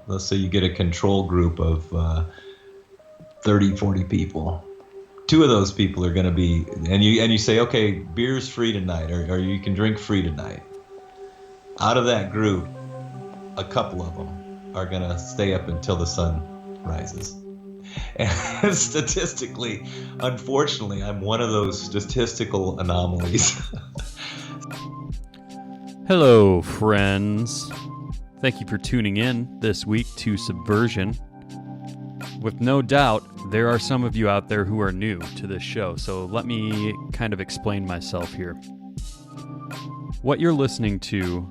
let's say you get a control group of 30, 40 people. Two of those people are going to be, and you say, okay, beer's free tonight, or you can drink free tonight. Out of that group, a couple of them are going to stay up until the sun rises. And statistically, unfortunately, I'm one of those statistical anomalies. Hello, friends. Thank you for tuning in this week to Subversion. With no doubt, there are some of you out there who are new to this show, so let me kind of explain myself here. What you're listening to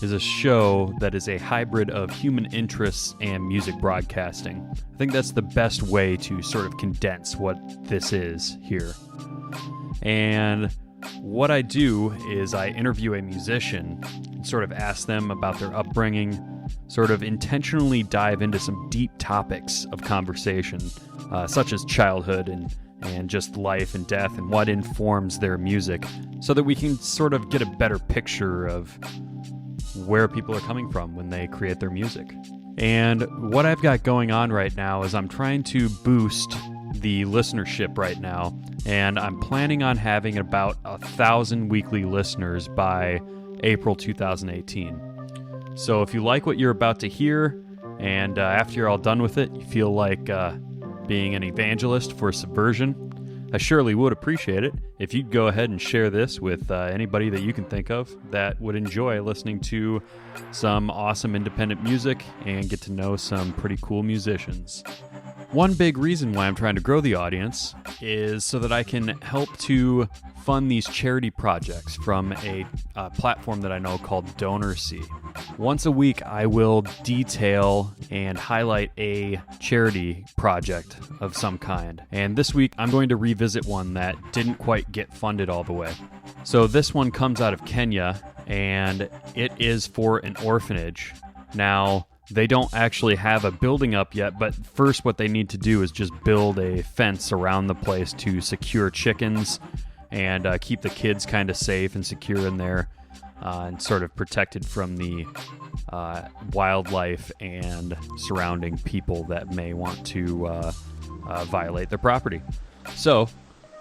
is a show that is a hybrid of human interests and music broadcasting. I think that's the best way to sort of condense what this is here. And what I do is I interview a musician and sort of ask them about their upbringing, sort of intentionally dive into some deep topics of conversation, such as childhood and just life and death and what informs their music, so that we can sort of get a better picture of where people are coming from when they create their music. And what I've got going on right now is I'm trying to boost the listenership right now, and I'm planning on having about 1,000 weekly listeners by April 2018. So if you like what you're about to hear, and after you're all done with it, you feel like being an evangelist for Subversion, I surely would appreciate it if you'd go ahead and share this with anybody that you can think of that would enjoy listening to some awesome independent music and get to know some pretty cool musicians. One big reason why I'm trying to grow the audience is so that I can help to fund these charity projects from a platform that I know called DonorSee. Once a week, I will detail and highlight a charity project of some kind. And this week, I'm going to revisit one that didn't quite get funded all the way. So this one comes out of Kenya, and it is for an orphanage. Now, they don't actually have a building up yet, but first what they need to do is just build a fence around the place to secure chickens and keep the kids kind of safe and secure in there and sort of protected from the wildlife and surrounding people that may want to violate their property. So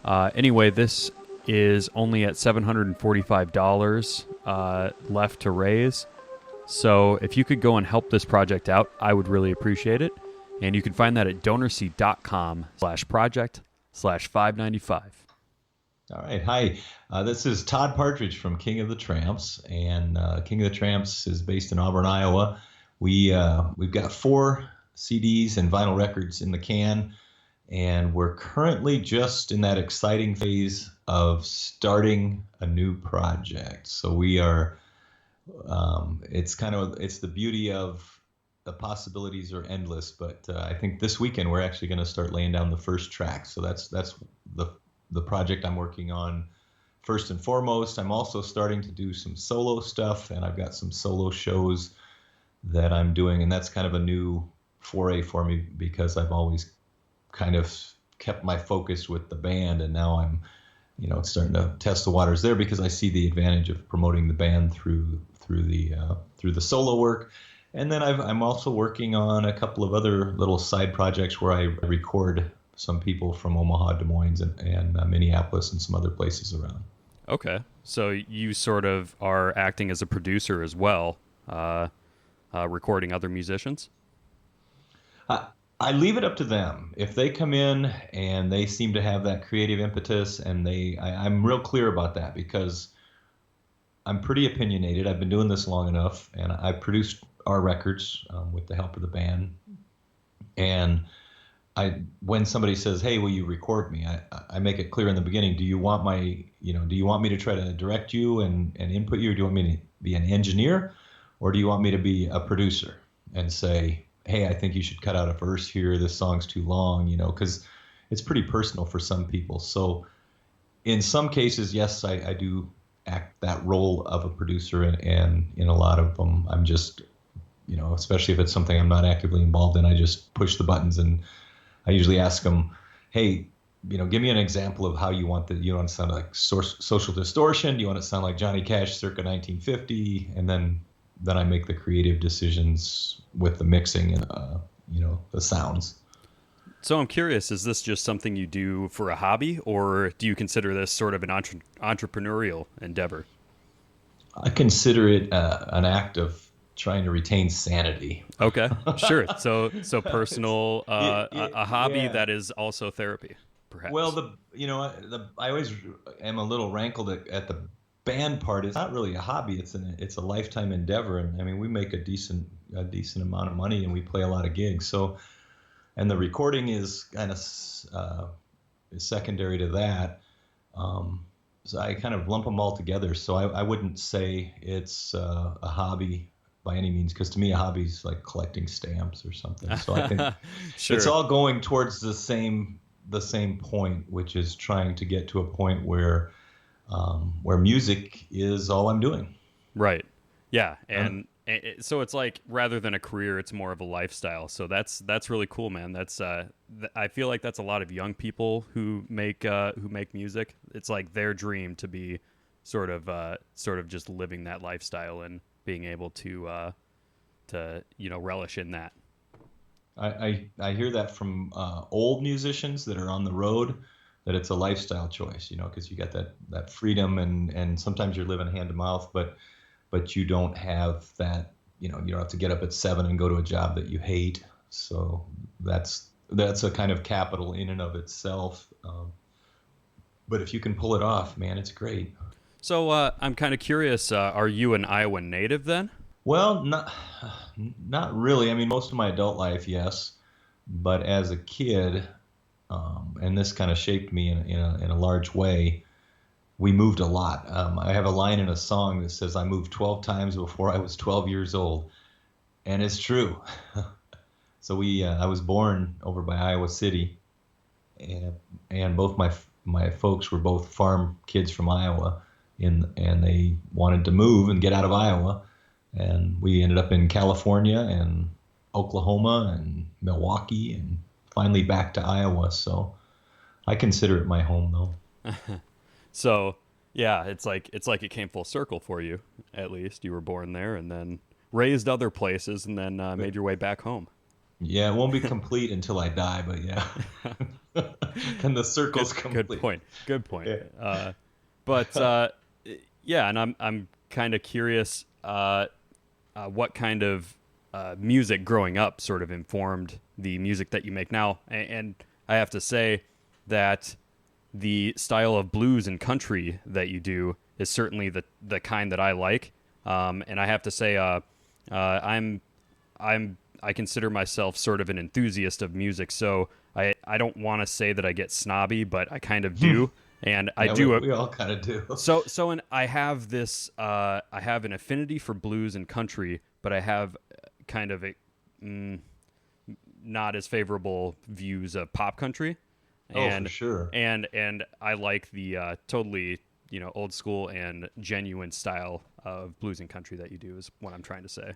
anyway, this is only at $745 left to raise. So if you could go and help this project out, I would really appreciate it. And you can find that at donorsee.com/project/595. All right. Hi. This is Todd Partridge from King of the Tramps. And King of the Tramps is based in Auburn, Iowa. We've got 4 CDs and vinyl records in the can. And we're currently just in that exciting phase of starting a new project. So we are... it's the beauty of the possibilities are endless, but I think this weekend we're actually going to start laying down the first track. So that's the project I'm working on first and foremost. I'm also starting to do some solo stuff, and I've got some solo shows that I'm doing, and that's kind of a new foray for me because I've always kind of kept my focus with the band, and now I'm starting to test the waters there because I see the advantage of promoting the band through the solo work. And then I'm also working on a couple of other little side projects where I record some people from Omaha, Des Moines, and Minneapolis and some other places around. Okay. So you sort of are acting as a producer as well, recording other musicians? I leave it up to them. If they come in and they seem to have that creative impetus, and I'm real clear about that because I'm pretty opinionated. I've been doing this long enough, and I produced our records with the help of the band. And when somebody says, "Hey, will you record me?" I make it clear in the beginning. Do you want me to try to direct you and input you, or do you want me to be an engineer, or do you want me to be a producer and say, "Hey, I think you should cut out a verse here. This song's too long," because it's pretty personal for some people. So in some cases, yes, I do act that role of a producer, and in a lot of them, I'm just, especially if it's something I'm not actively involved in, I just push the buttons, and I usually ask them, "Hey, give me an example of how you want to sound like Social Distortion? Do you want it to sound like Johnny Cash circa 1950? And then then I make the creative decisions with the mixing and the sounds. So I'm curious, is this just something you do for a hobby, or do you consider this sort of an entrepreneurial endeavor? I consider it an act of trying to retain sanity. Okay, sure. So personal, a hobby Yeah. that is also therapy, Well, perhaps. I always am a little rankled at the band part. It's not really a hobby. It's a lifetime endeavor, and I mean we make a decent amount of money, and we play a lot of gigs. So, and the recording is kind of is secondary to that. So I kind of lump them all together. So I wouldn't say it's a hobby by any means, because to me a hobby is like collecting stamps or something. So I think it's Sure. all going towards the same point, which is trying to get to a point where music is all I'm doing. Right. Yeah, Uh, and so it's like rather than a career, it's more of a lifestyle. So that's really cool, man. That's I feel like that's a lot of young people who make music. It's like their dream to be sort of just living that lifestyle and being able to relish in that. I hear that from old musicians that are on the road, that it's a lifestyle choice, because you got that freedom, and sometimes you're living hand to mouth, but you don't have that, you don't have to get up at 7 and go to a job that you hate. So that's a kind of capital in and of itself. But if you can pull it off, man, it's great. So I'm kind of curious. Are you an Iowa native then? Well, not really. I mean, most of my adult life, yes, but as a kid, and this kind of shaped me in a large way. We moved a lot. I have a line in a song that says, "I moved 12 times before I was 12 years old," and it's true. So I was born over by Iowa City, and both my folks were both farm kids from Iowa, and they wanted to move and get out of Iowa, and we ended up in California and Oklahoma and Milwaukee, and finally back to Iowa. So I consider it my home, though. So yeah, it's like it came full circle for you. At least you were born there and then raised other places and then But made your way back home. yeah, it won't be complete until I die, but yeah, then the Good circle's good complete. point. Good point. Yeah. But yeah, and I'm kind of curious what kind of music growing up sort of informed the music that you make now. And I have to say that the style of blues and country that you do is certainly the kind that I like. And I have to say, I consider myself sort of an enthusiast of music. So I don't want to say that I get snobby, but I kind of do. And I Yeah, we, do. we all kind of do. So I have this. I have an affinity for blues and country, but I have kind of a not as favorable views of pop country, Oh, for and sure. and I like the totally old school and genuine style of blues and country that you do is what I'm trying to say.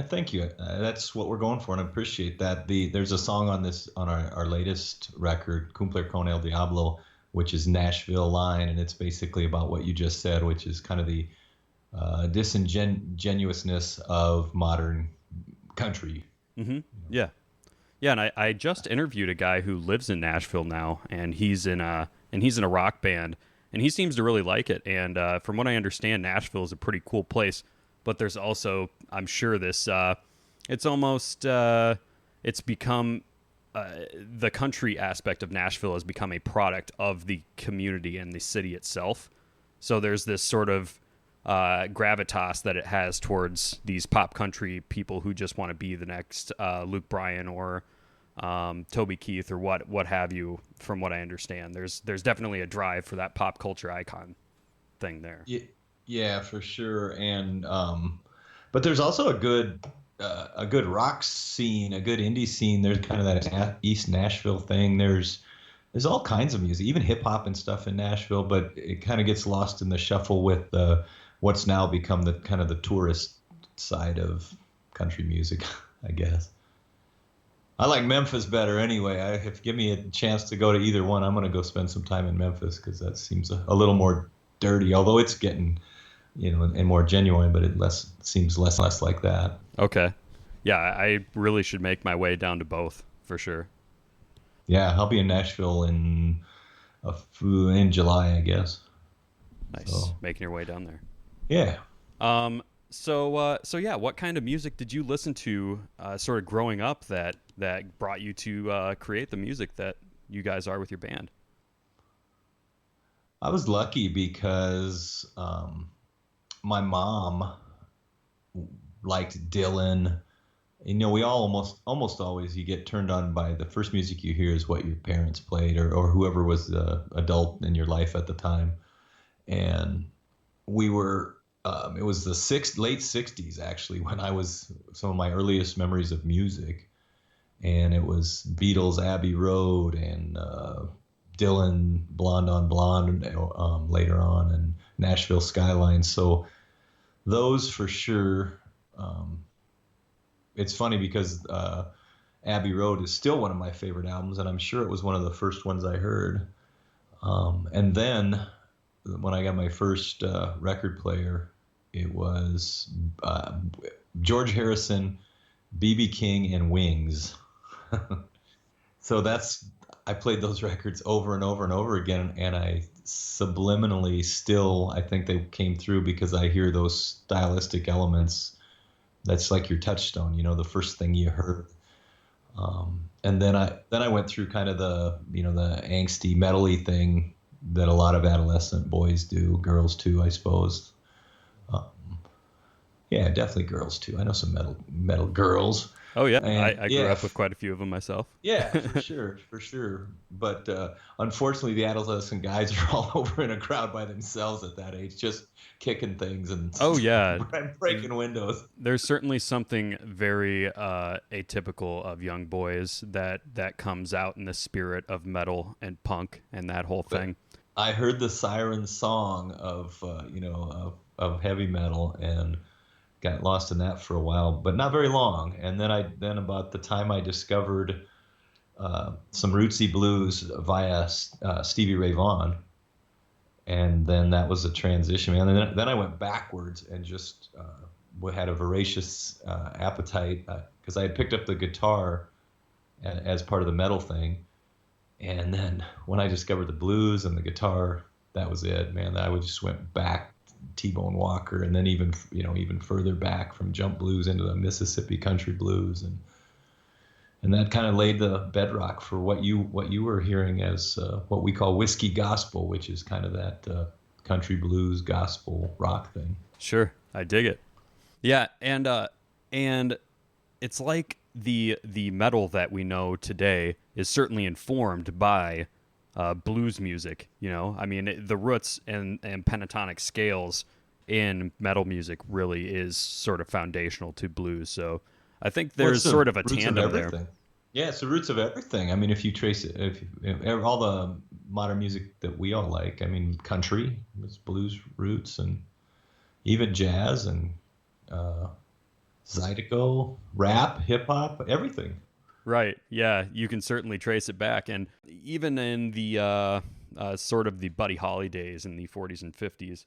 Thank you. That's what we're going for, and I appreciate that. There's a song on our latest record, Cumplir con el Diablo, which is Nashville Line, and it's basically about what you just said, which is kind of the disingenuousness of modern country. Hmm. Yeah. Yeah, and I just interviewed a guy who lives in Nashville now, and he's in a rock band, and he seems to really like it. And from what I understand, Nashville is a pretty cool place, but there's also, I'm sure, this it's almost it's become the country aspect of Nashville has become a product of the community and the city itself. So there's this sort of gravitas that it has towards these pop country people who just want to be the next Luke Bryan or Toby Keith or what have you. From what I understand, there's definitely a drive for that pop culture icon thing there. Yeah, yeah, for sure. And but there's also a good rock scene, a good indie scene. There's kind of that East Nashville thing. There's all kinds of music, even hip hop and stuff in Nashville, but it kind of gets lost in the shuffle with what's now become the kind of the tourist side of country music, I guess. I like Memphis better anyway. If you give me a chance to go to either one, I'm going to go spend some time in Memphis because that seems a little more dirty, although it's getting and more genuine, but it seems less and less like that. Okay. Yeah, I really should make my way down to both for sure. Yeah, I'll be in Nashville in July, I guess. Nice, So making your way down there. yeah, So yeah, what kind of music did you listen to, sort of growing up that brought you to create the music that you guys are with your band? I was lucky because my mom liked Dylan. We all almost always, you get turned on by the first music you hear is what your parents played, or whoever was the adult in your life at the time. And we were it was the late 60s actually when I was some of my earliest memories of music, and it was Beatles Abbey Road and Dylan Blonde on Blonde later on, and Nashville Skyline. So those for sure. It's funny because Abbey Road is still one of my favorite albums, and I'm sure it was one of the first ones I heard. And then when I got my first record player, it was George Harrison, B.B. King, and Wings. So I played those records over and over and over again, and I subliminally still, I think they came through because I hear those stylistic elements. That's like your touchstone, the first thing you heard. And then I went through kind of the angsty metal-y thing that a lot of adolescent boys do, girls too, I suppose. Yeah, definitely girls too. I know some metal girls. Oh yeah, And I grew up with quite a few of them myself. Yeah, for sure. But unfortunately, the adolescent guys are all over in a crowd by themselves at that age, just kicking things and Oh yeah, breaking windows. there's certainly something very atypical of young boys that comes out in the spirit of metal and punk and that whole thing. I heard the siren song of of heavy metal and got lost in that for a while, but not very long. And then about the time I discovered some rootsy blues via Stevie Ray Vaughan, and then that was a transition, man. And then I went backwards and just had a voracious appetite because I had picked up the guitar as part of the metal thing, and then when I discovered the blues and the guitar, that was it, man. I just went back. T-Bone Walker, and then even further back from jump blues into the Mississippi country blues, and that kind of laid the bedrock for what you were hearing as what we call whiskey gospel, which is kind of that country blues gospel rock thing. Sure, I dig it. Yeah, and it's like the metal that we know today is certainly informed by blues music. I mean, the roots and pentatonic scales in metal music really is sort of foundational to blues. So I think there's sort of a tandem there. Yeah, it's the roots of everything. I mean, if you trace it, if all the modern music that we all like, I mean, country, it's blues roots, and even jazz and zydeco, rap, hip hop, everything. Right. Yeah, you can certainly trace it back, and even in the sort of the Buddy Holly days in the 40s and 50s,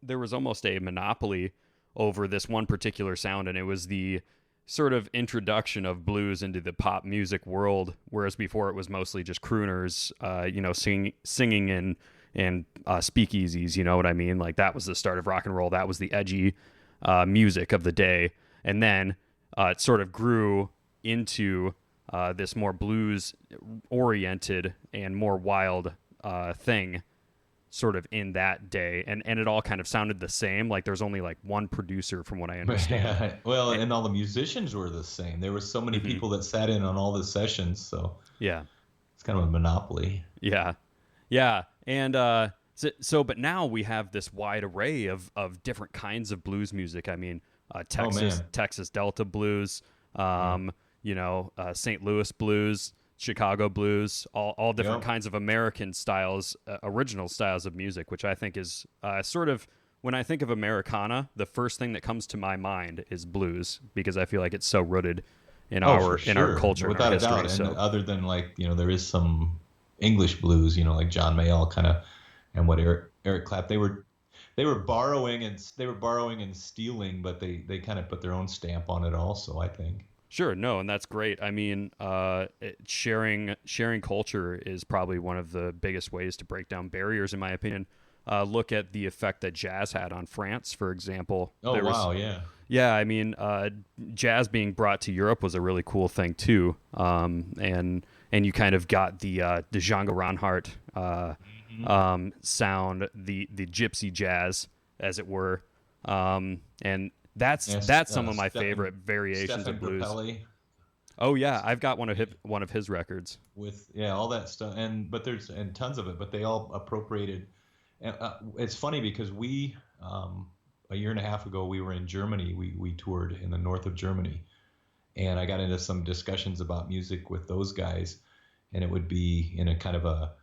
there was almost a monopoly over this one particular sound, and it was the sort of introduction of blues into the pop music world, whereas before it was mostly just crooners, singing in speakeasies. You know what I mean? Like that was the start of rock and roll. That was the edgy music of the day, and then it sort of grew into this more blues-oriented and more wild thing sort of in that day. And it all kind of sounded the same. Like there's only like one producer from what I understand. Well, and all the musicians were the same. There were so many people that sat in on all the sessions. So yeah, it's kind of a monopoly. Yeah. Yeah. And but now we have this wide array of different kinds of blues music. I mean, Texas Delta blues, St. Louis blues, Chicago blues, all different kinds of American styles, original styles of music, which I think is sort of, when I think of Americana, the first thing that comes to my mind is blues, because I feel like it's so rooted in our culture, without and our history. A doubt. And other than there is some English blues, like John Mayall kind of, and what Eric Clapton, they were borrowing and stealing, but they kind of put their own stamp on it also, I think. Sure, no, and that's great. I mean, sharing culture is probably one of the biggest ways to break down barriers, in my opinion. Look at the effect that jazz had on France, for example. Oh, wow, yeah. Yeah, I mean, jazz being brought to Europe was a really cool thing too, and you kind of got the Django Reinhardt sound, the gypsy jazz, as it were, and that's some of my favorite variations of blues. Grappelli Oh yeah, I've got one of his records with all that stuff, but there's tons of it, but they all appropriated. It's funny because we a year and a half ago we were in Germany. We toured in the north of Germany, and I got into some discussions about music with those guys, and it would be in a kind of a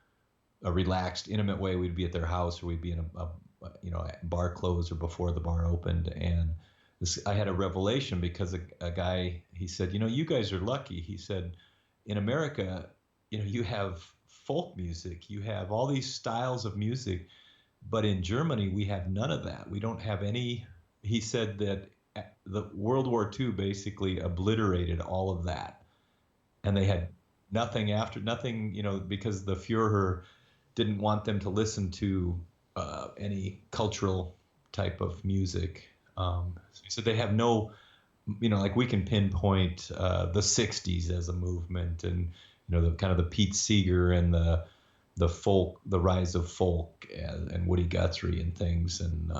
relaxed, intimate way. We'd be at their house, or we'd be in a bar closed or before the bar opened, and I had a revelation because a guy, he said, you guys are lucky. He said, in America, you have folk music, you have all these styles of music, but in Germany, we have none of that. We don't have any. He said that the World War II basically obliterated all of that. And they had nothing, because the Führer didn't want them to listen to any cultural type of music. So he said they have no, like we can pinpoint the 60s as a movement, and the kind of the Pete Seeger and the folk, the rise of folk, and Woody Guthrie and things, and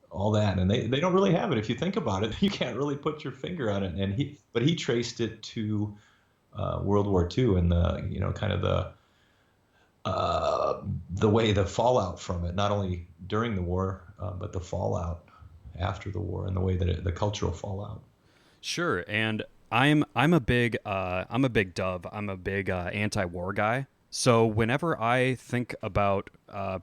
all that, and they don't really have it. If you think about it, you can't really put your finger on it. And he traced it to World War II and the kind of the way the fallout from it, not only during the war, but the fallout after the war, and the way that the cultural fallout. Sure, and I'm a big Dove. I'm a big anti-war guy. So whenever I think about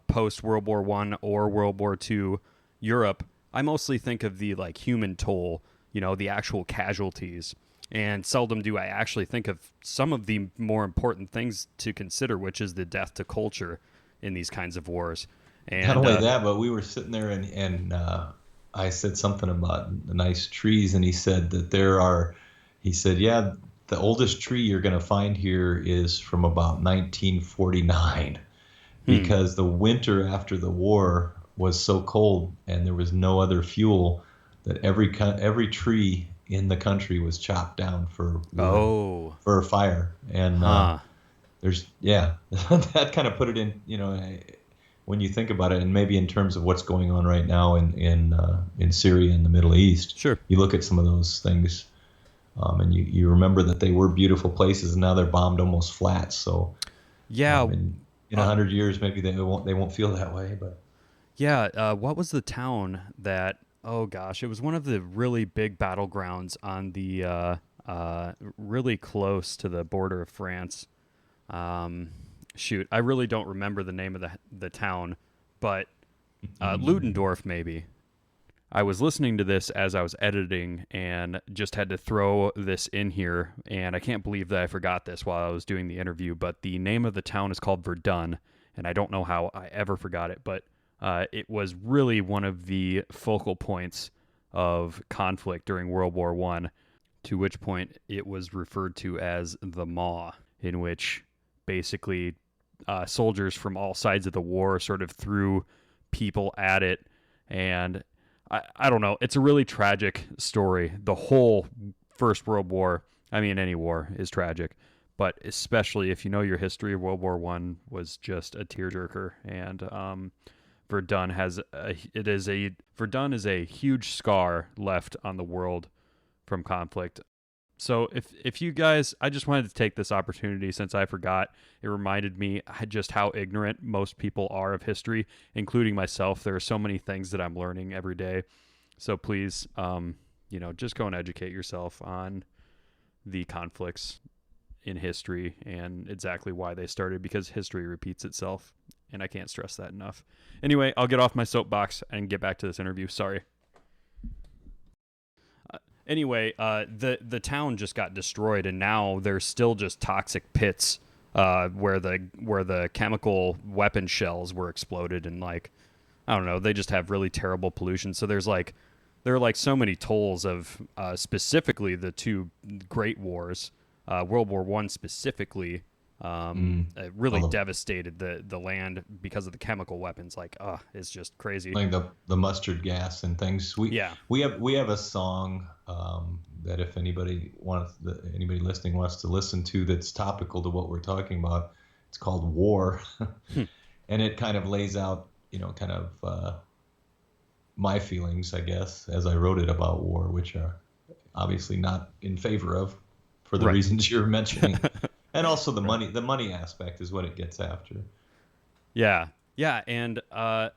post World War I or World War II Europe, I mostly think of the human toll, the actual casualties, and seldom do I actually think of some of the more important things to consider, which is the death to culture in these kinds of wars. And not only that, but we were sitting there and I said something about the nice trees, and he said that yeah, the oldest tree you're going to find here is from about 1949, because the winter after the war was so cold and there was no other fuel, that every tree in the country was chopped down for a fire. And that kind of put it in, when you think about it, and maybe in terms of what's going on right now in Syria and the Middle East. Sure. You look at some of those things, and you remember that they were beautiful places, and now they're bombed almost flat. So yeah, in 100 years, maybe they won't feel that way. But yeah, what was the town that? Oh gosh, it was one of the really big battlegrounds on the really close to the border of France. Shoot, I really don't remember the name of the town, but Ludendorff maybe. I was listening to this as I was editing and just had to throw this in here, and I can't believe that I forgot this while I was doing the interview, but the name of the town is called Verdun, and I don't know how I ever forgot it, but it was really one of the focal points of conflict during World War I, to which point it was referred to as the Maw, in which basically soldiers from all sides of the war sort of threw people at it, and I don't know. It's a really tragic story. The whole First World War, I mean, any war is tragic, but especially if you know your history of World War I, was just a tearjerker. And Verdun Verdun is a huge scar left on the world from conflict. So if you guys, I just wanted to take this opportunity, since I forgot, it reminded me just how ignorant most people are of history, including myself. There are so many things that I'm learning every day. So please, just go and educate yourself on the conflicts in history and exactly why they started, because history repeats itself, and I can't stress that enough. Anyway, I'll get off my soapbox and get back to this interview. Sorry. Anyway, the town just got destroyed, and now there's still just toxic pits where the chemical weapon shells were exploded, and I don't know, they just have really terrible pollution. So there are like so many tolls of specifically the two great wars, World War One specifically. It really devastated the land because of the chemical weapons. Like, it's just crazy. Like the mustard gas and things. Yeah. We have a song that if anybody listening wants to listen to, that's topical to what we're talking about. It's called War, and it kind of lays out, kind of my feelings, I guess, as I wrote it about war, which are obviously not in favor of, for the reasons you're mentioning. And also the money aspect is what it gets after. Yeah, and I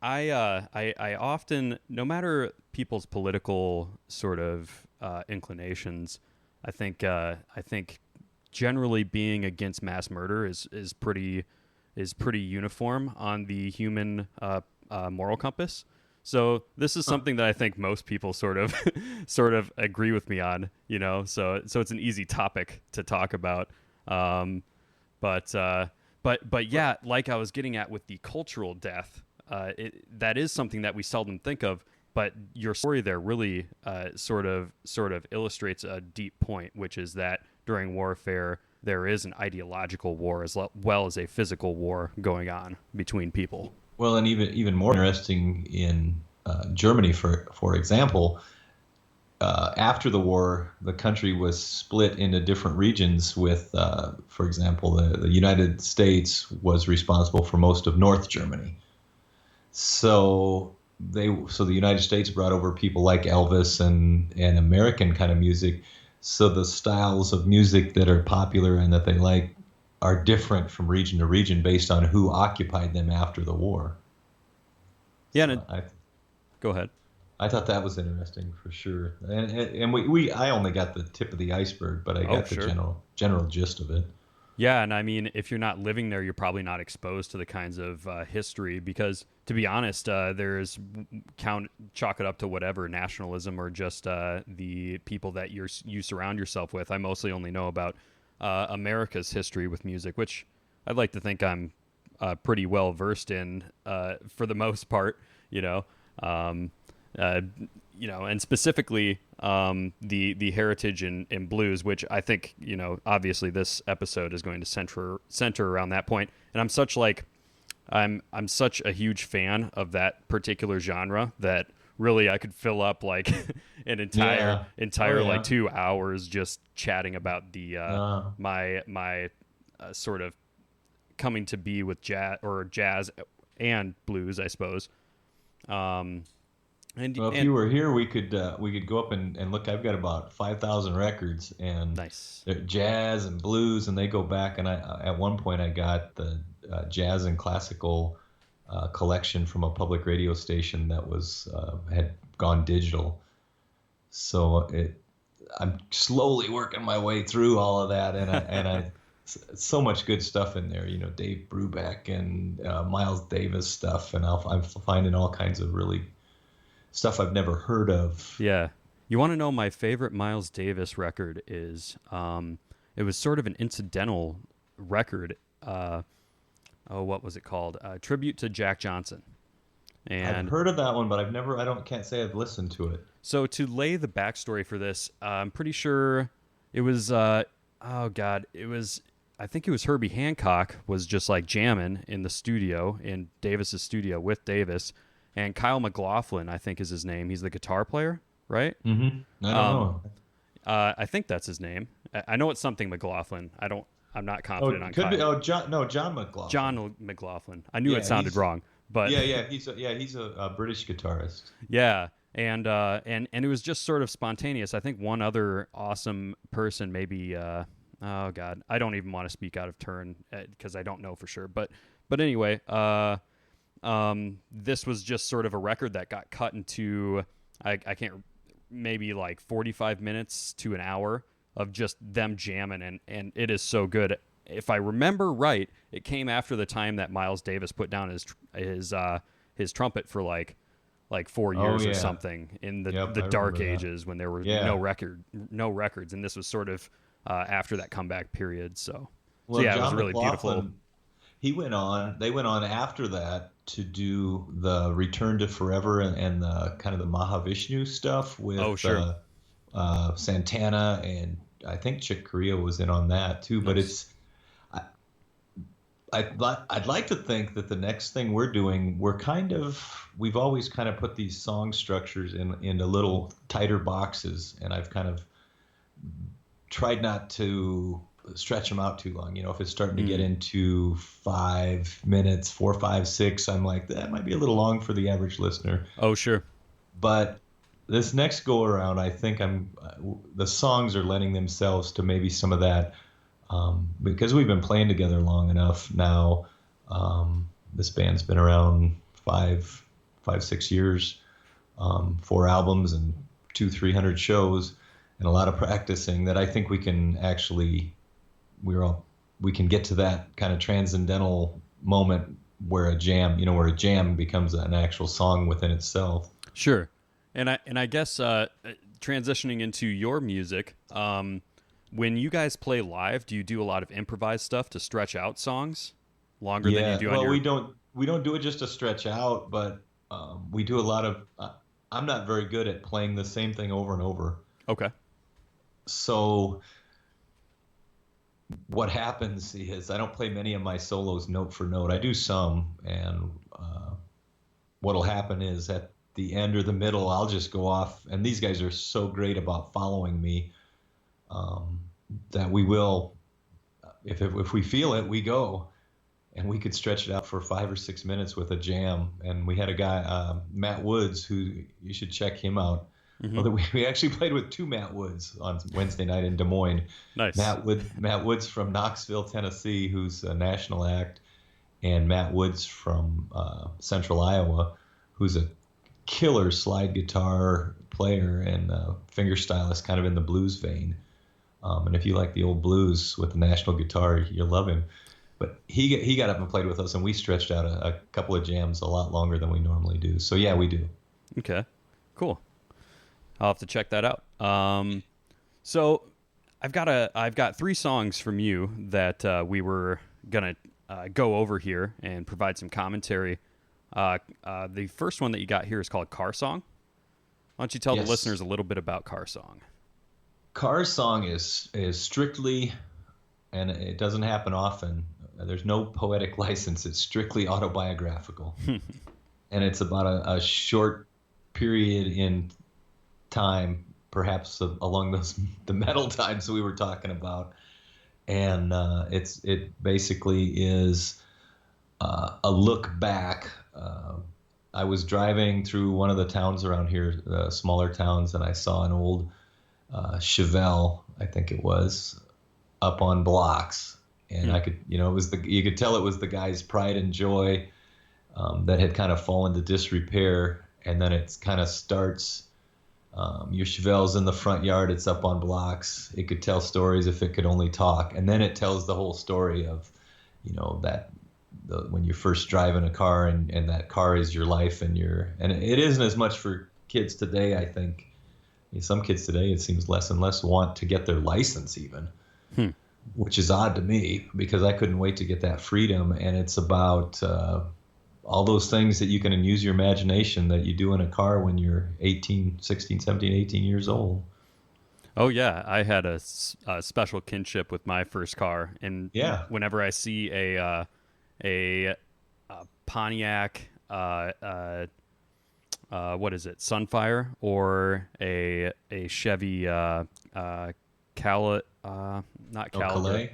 often, no matter people's political sort of inclinations, I think generally being against mass murder is pretty uniform on the human moral compass. So this is something that I think most people sort of agree with me on, So it's an easy topic to talk about. But yeah, like I was getting at with the cultural death, that is something that we seldom think of. But your story there really sort of illustrates a deep point, which is that during warfare there is an ideological war as well as a physical war going on between people. Well, and even more interesting in Germany, for example. After the war, the country was split into different regions with, for example, the United States was responsible for most of North Germany. So the United States brought over people like Elvis and American kind of music. So the styles of music that are popular and that they like are different from region to region based on who occupied them after the war. Yeah, go ahead. I thought that was interesting for sure, and I only got the tip of the iceberg, but I got the general gist of it. Yeah, and I mean, if you're not living there, you're probably not exposed to the kinds of history because, to be honest, there's chalk it up to whatever nationalism or just the people that you surround yourself with. I mostly only know about America's history with music, which I'd like to think I'm pretty well versed in for the most part, and specifically the heritage in blues, which I think, obviously this episode is going to center around that point. And I'm such a huge fan of that particular genre that really I could fill up like an entire like 2 hours just chatting about the my sort of coming to be with jazz and blues, I suppose. If you were here, we could go up and look. I've got about 5,000 records, and nice. Jazz and blues, and they go back. And at one point I got the jazz and classical collection from a public radio station that had gone digital. So I'm slowly working my way through all of that, and so much good stuff in there. Dave Brubeck and Miles Davis stuff, and I'm finding all kinds of really stuff I've never heard of. Yeah. You want to know my favorite Miles Davis record is, it was sort of an incidental record. What was it called? Tribute to Jack Johnson. And I've heard of that one, but can't say I've listened to it. So to lay the backstory for this, I'm pretty sure it was, I think it was Herbie Hancock was just like jamming in the studio, in Davis's studio with Davis. And Kyle MacLachlan, I think is his name. He's the guitar player, right? Mm-hmm. I don't know. I think that's his name. I know it's something McLaughlin. I'm not confident on Kyle. John McLaughlin. John McLaughlin. I knew it sounded wrong, but he's a British guitarist. Yeah, and it was just sort of spontaneous. I think one other awesome person, maybe. Oh God, I don't even want to speak out of turn because I don't know for sure. But anyway, this was just sort of a record that got cut into I can't, maybe like 45 minutes to an hour of just them jamming, and it is so good. If I remember right, it came after the time that Miles Davis put down his trumpet for like 4 years or something in the dark ages when there were no records, and this was sort of after that comeback period. So it was really beautiful. They went on after that to do the Return to Forever and the kind of the Mahavishnu stuff Oh, with sure. Santana, and I think Chick Corea was in on that too. But Nice. it's I, I'd like to think that the next thing we're doing, we've always kind of put these song structures into little tighter boxes, and I've kind of tried not to stretch them out too long. If it's starting to get Mm. into 5 minutes, 4, 5, 6, I'm like, that might be a little long for the average listener. Oh, sure. But this next go around, I think the songs are lending themselves to maybe some of that, because we've been playing together long enough now. This band's been around 6 years, 4 albums and 300 shows, and a lot of practicing, that I think we can actually we can get to that kind of transcendental moment where a jam becomes an actual song within itself. Sure. And I guess transitioning into your music, when you guys play live, do you do a lot of improvised stuff to stretch out songs longer than you Yeah, do on well, your? we don't do it just to stretch out, but we do a lot of. I'm not very good at playing the same thing over and over. Okay. So what happens is I don't play many of my solos note for note. I do some, and what'll happen is at the end or the middle, I'll just go off, and these guys are so great about following me, that we will, if we feel it, we go, and we could stretch it out for 5 or 6 minutes with a jam. And we had a guy, Matt Woods, who you should check him out. Hmm. Well, we actually played with two Matt Woods on Wednesday night in Des Moines. Nice. Matt Woods from Knoxville, Tennessee, who's a national act, and Matt Woods from Central Iowa, who's a killer slide guitar player and finger stylist, kind of in the blues vein. And if you like the old blues with the national guitar, you'll love him. But he got up and played with us, and we stretched out a couple of jams a lot longer than we normally do. So yeah, we do. Okay. Cool. I'll have to check that out. So I've got 3 songs from you that we were gonna go over here and provide some commentary. The first one that you got here is called Car Song. Why don't you tell the Yes. listeners a little bit about Car Song? Car Song is strictly, and it doesn't happen often. There's no poetic license. It's strictly autobiographical, and it's about a short period in time, perhaps along the metal times that we were talking about. And it basically is a look back. I was driving through one of the towns around here, smaller towns, and I saw an old Chevelle, I think it was, up on blocks, and I could, it was you could tell it was the guy's pride and joy, that had kind of fallen to disrepair, and then it kind of starts. Your Chevelle's in the front yard, it's up on blocks. It could tell stories if it could only talk, and then it tells the whole story of, when you're first driving a car, and that car is your life, and it isn't as much for kids today. I think some kids today, it seems, less and less want to get their license even, which is odd to me, because I couldn't wait to get that freedom. And it's about all those things that you can use your imagination that you do in a car when you're 18, 16, 17, 18 years old. Oh yeah, I had a special kinship with my first car, and Yeah. whenever I see a Pontiac, what is it, Sunfire, or a Chevy not Caliber,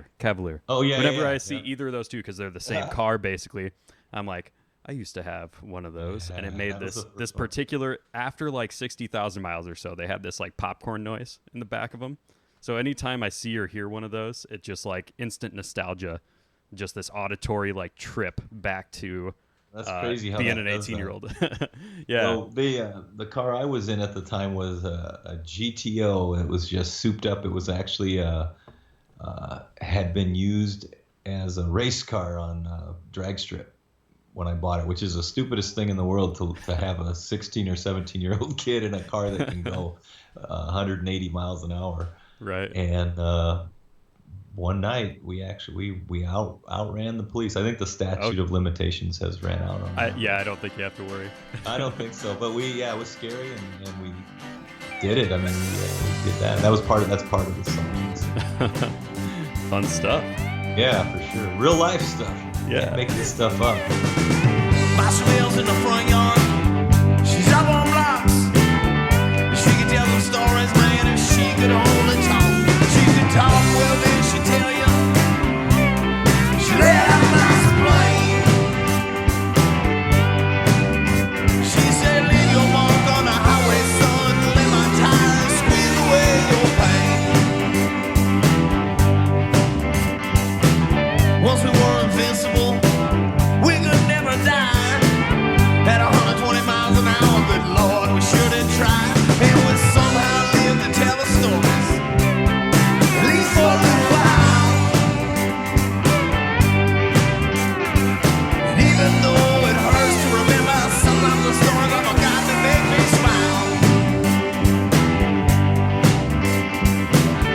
Cavalier. Oh yeah. Whenever yeah, I see yeah. either of those two, because they're the same car basically, I'm like, I used to have one of those, and it made that was this the first this one. particular, after like 60,000 miles or so, they have this like popcorn noise in the back of them. So anytime I see or hear one of those, it just like instant nostalgia, just this auditory like trip back to That's crazy how being that an does that. 18-year-old. Yeah. Well, the car I was in at the time was a GTO. It was just souped up. It was actually had been used as a race car on drag strip when I bought it, which is the stupidest thing in the world to have a 16 or 17-year-old kid in a car that can go 180 miles an hour. Right. And one night we outran the police. I think the statute of limitations has ran out on that. I don't think you have to worry. I don't think so, but it was scary, and we did it. I mean, we did that. That's part of the song. Fun stuff. Yeah, for sure. Real life stuff. Yeah. Can't make this stuff up. Bicycles in the front yard. She's up on blocks. She could tell some stories, man, if she could only talk. She could talk, well then she'd tell you. She let out my spleen. She said, leave your mark on the highway, son. Let my tires squeeze away your pain. Once we were invincible, we could never die. At 120 miles an hour, good Lord, we sure did try. And we somehow lived to tell the stories, at least for a little while. And even though it hurts to remember, sometimes the stories I forgot to make me smile.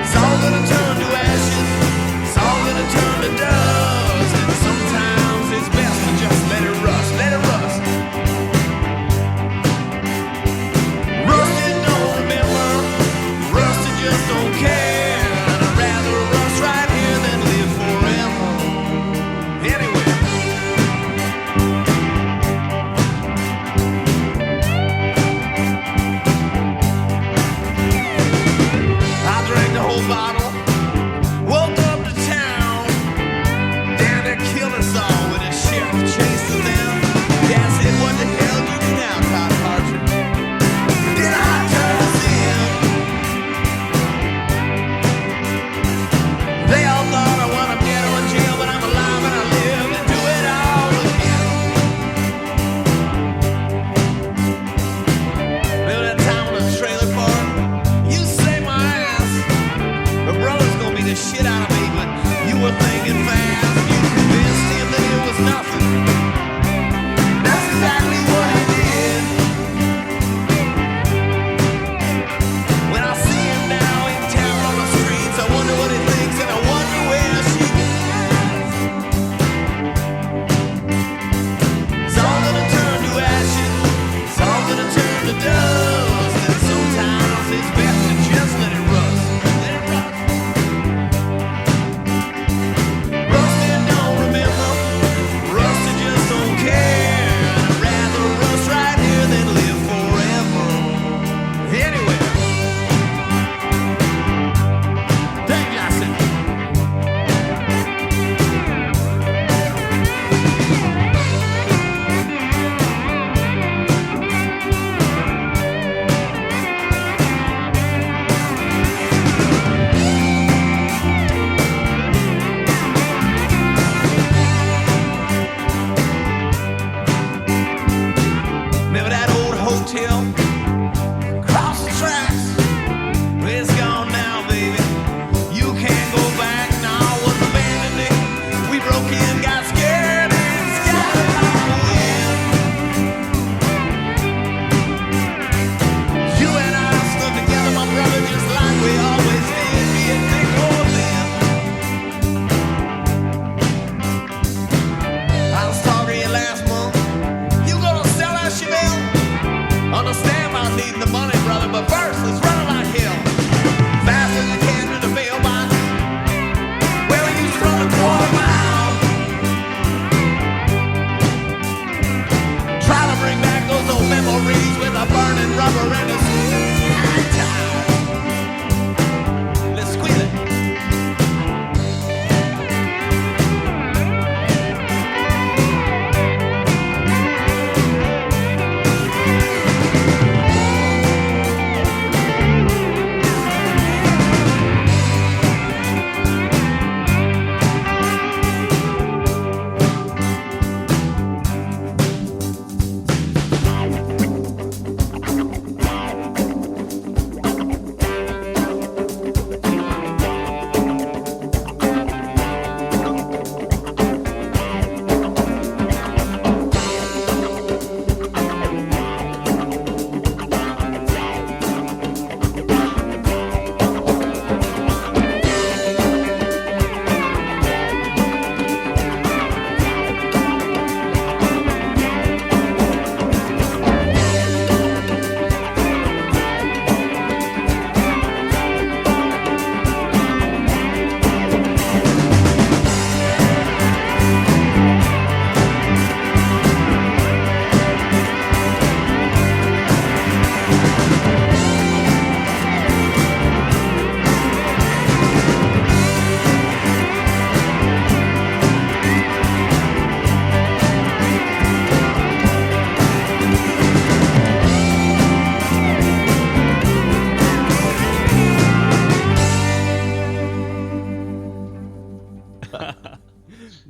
It's all gonna turn to ashes, it's all gonna turn to dust. And sometimes it's best to just let it rust, let it rust. Rusted don't remember, rusted just don't care. And I'd rather rust right here than live forever. Anyway, I drank the whole bottle, woke up to town. Damn, they killed us all with a sheriff chasing them. Yeah, I said, what the hell do you do now, Todd Partridge? Then I turns in.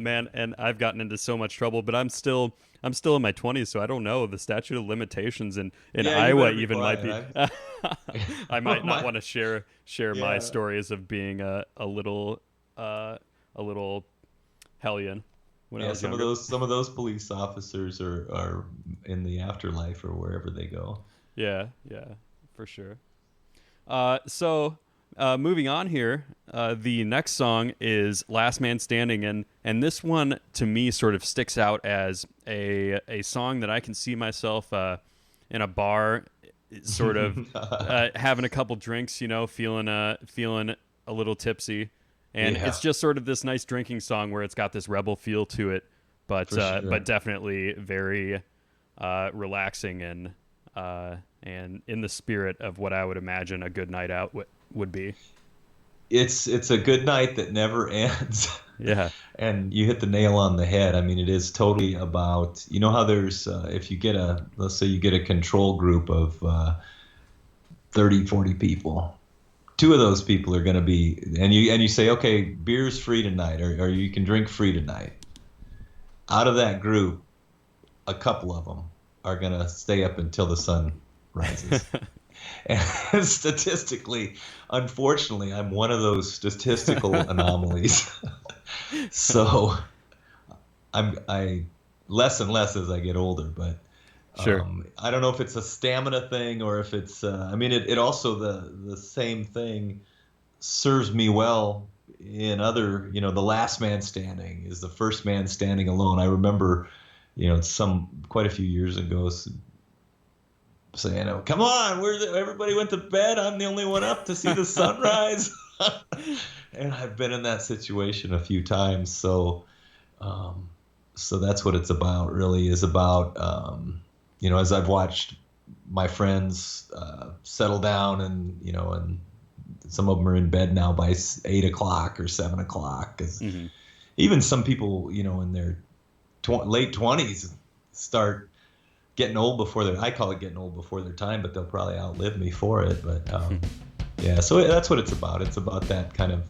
man, and I've gotten into so much trouble, but I'm still in my 20s, so I don't know. The statute of limitations in Iowa even might be. I might not want to share my stories of being a little hellion when I was some younger. some of those police officers are in the afterlife or wherever they go. Yeah, for sure. So moving on here, the next song is "Last Man Standing," and this one to me sort of sticks out as a song that I can see myself in a bar, sort of having a couple drinks, feeling a little tipsy, and it's just sort of this nice drinking song where it's got this rebel feel to it, but definitely very relaxing and in the spirit of what I would imagine a good night out would be. It's a good night that never ends. Yeah. And you hit the nail on the head. I mean, it is totally about, how there's, if you get let's say you get a control group of 30, 40 people, 2 of those people are going to be, and you say, okay, beer's free tonight, or you can drink free tonight. Out of that group, a couple of them are going to stay up until the sun rises. And statistically, unfortunately, I'm one of those statistical anomalies. So I less and less as I get older, but sure. I don't know if it's a stamina thing or if it's it also the same thing serves me well in other, the last man standing is the first man standing alone. I remember, quite a few years ago saying, "Oh, come on, everybody went to bed. I'm the only one up to see the sunrise." And I've been in that situation a few times. So that's what it's about, really, is about, as I've watched my friends settle down and, and some of them are in bed now by 8 o'clock or 7 o'clock. 'Cause even some people, in their late 20s start getting old before I call it getting old before their time, but they'll probably outlive me for it. But so that's what it's about. It's about that kind of,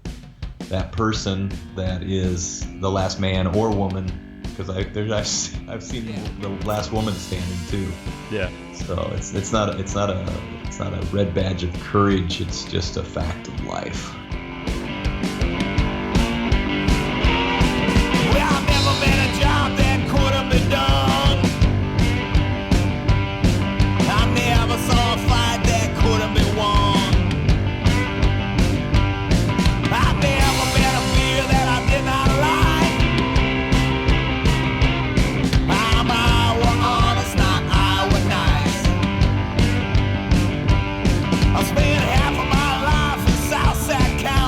that person that is the last man or woman, because I've seen the last woman standing too. Yeah. So it's not a red badge of courage. It's just a fact of life. Well, I've never met a job that couldn't be done. I never saw a fight that couldn't be won. I never met a beer that I did not like. I'm Iowa honest, not Iowa nice. I spent half of my life in Southside County.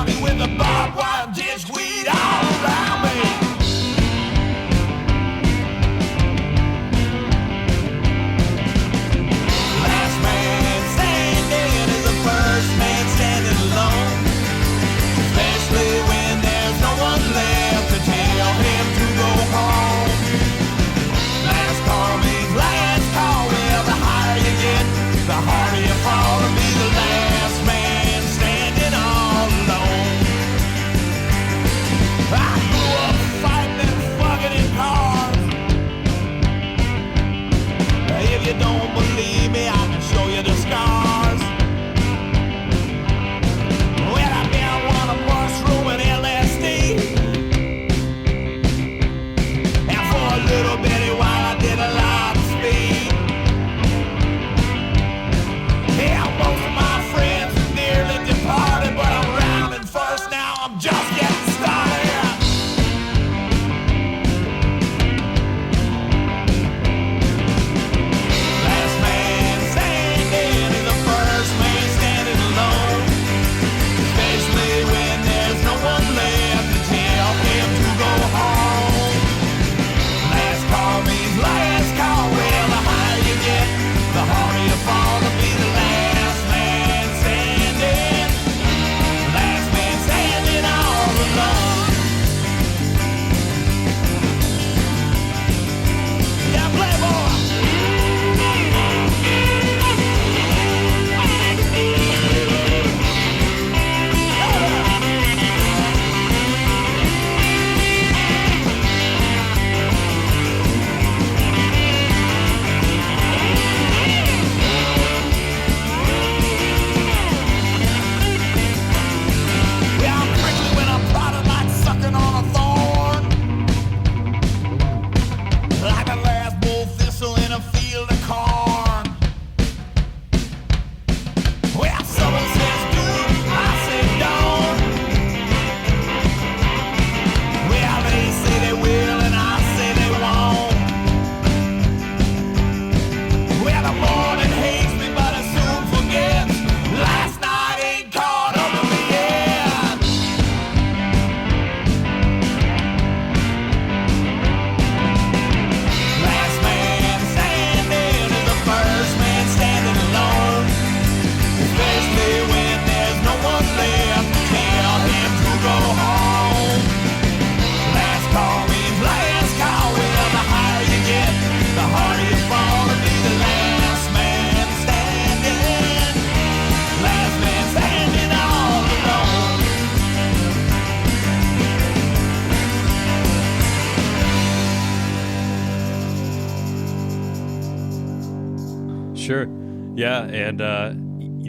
sure. Yeah, and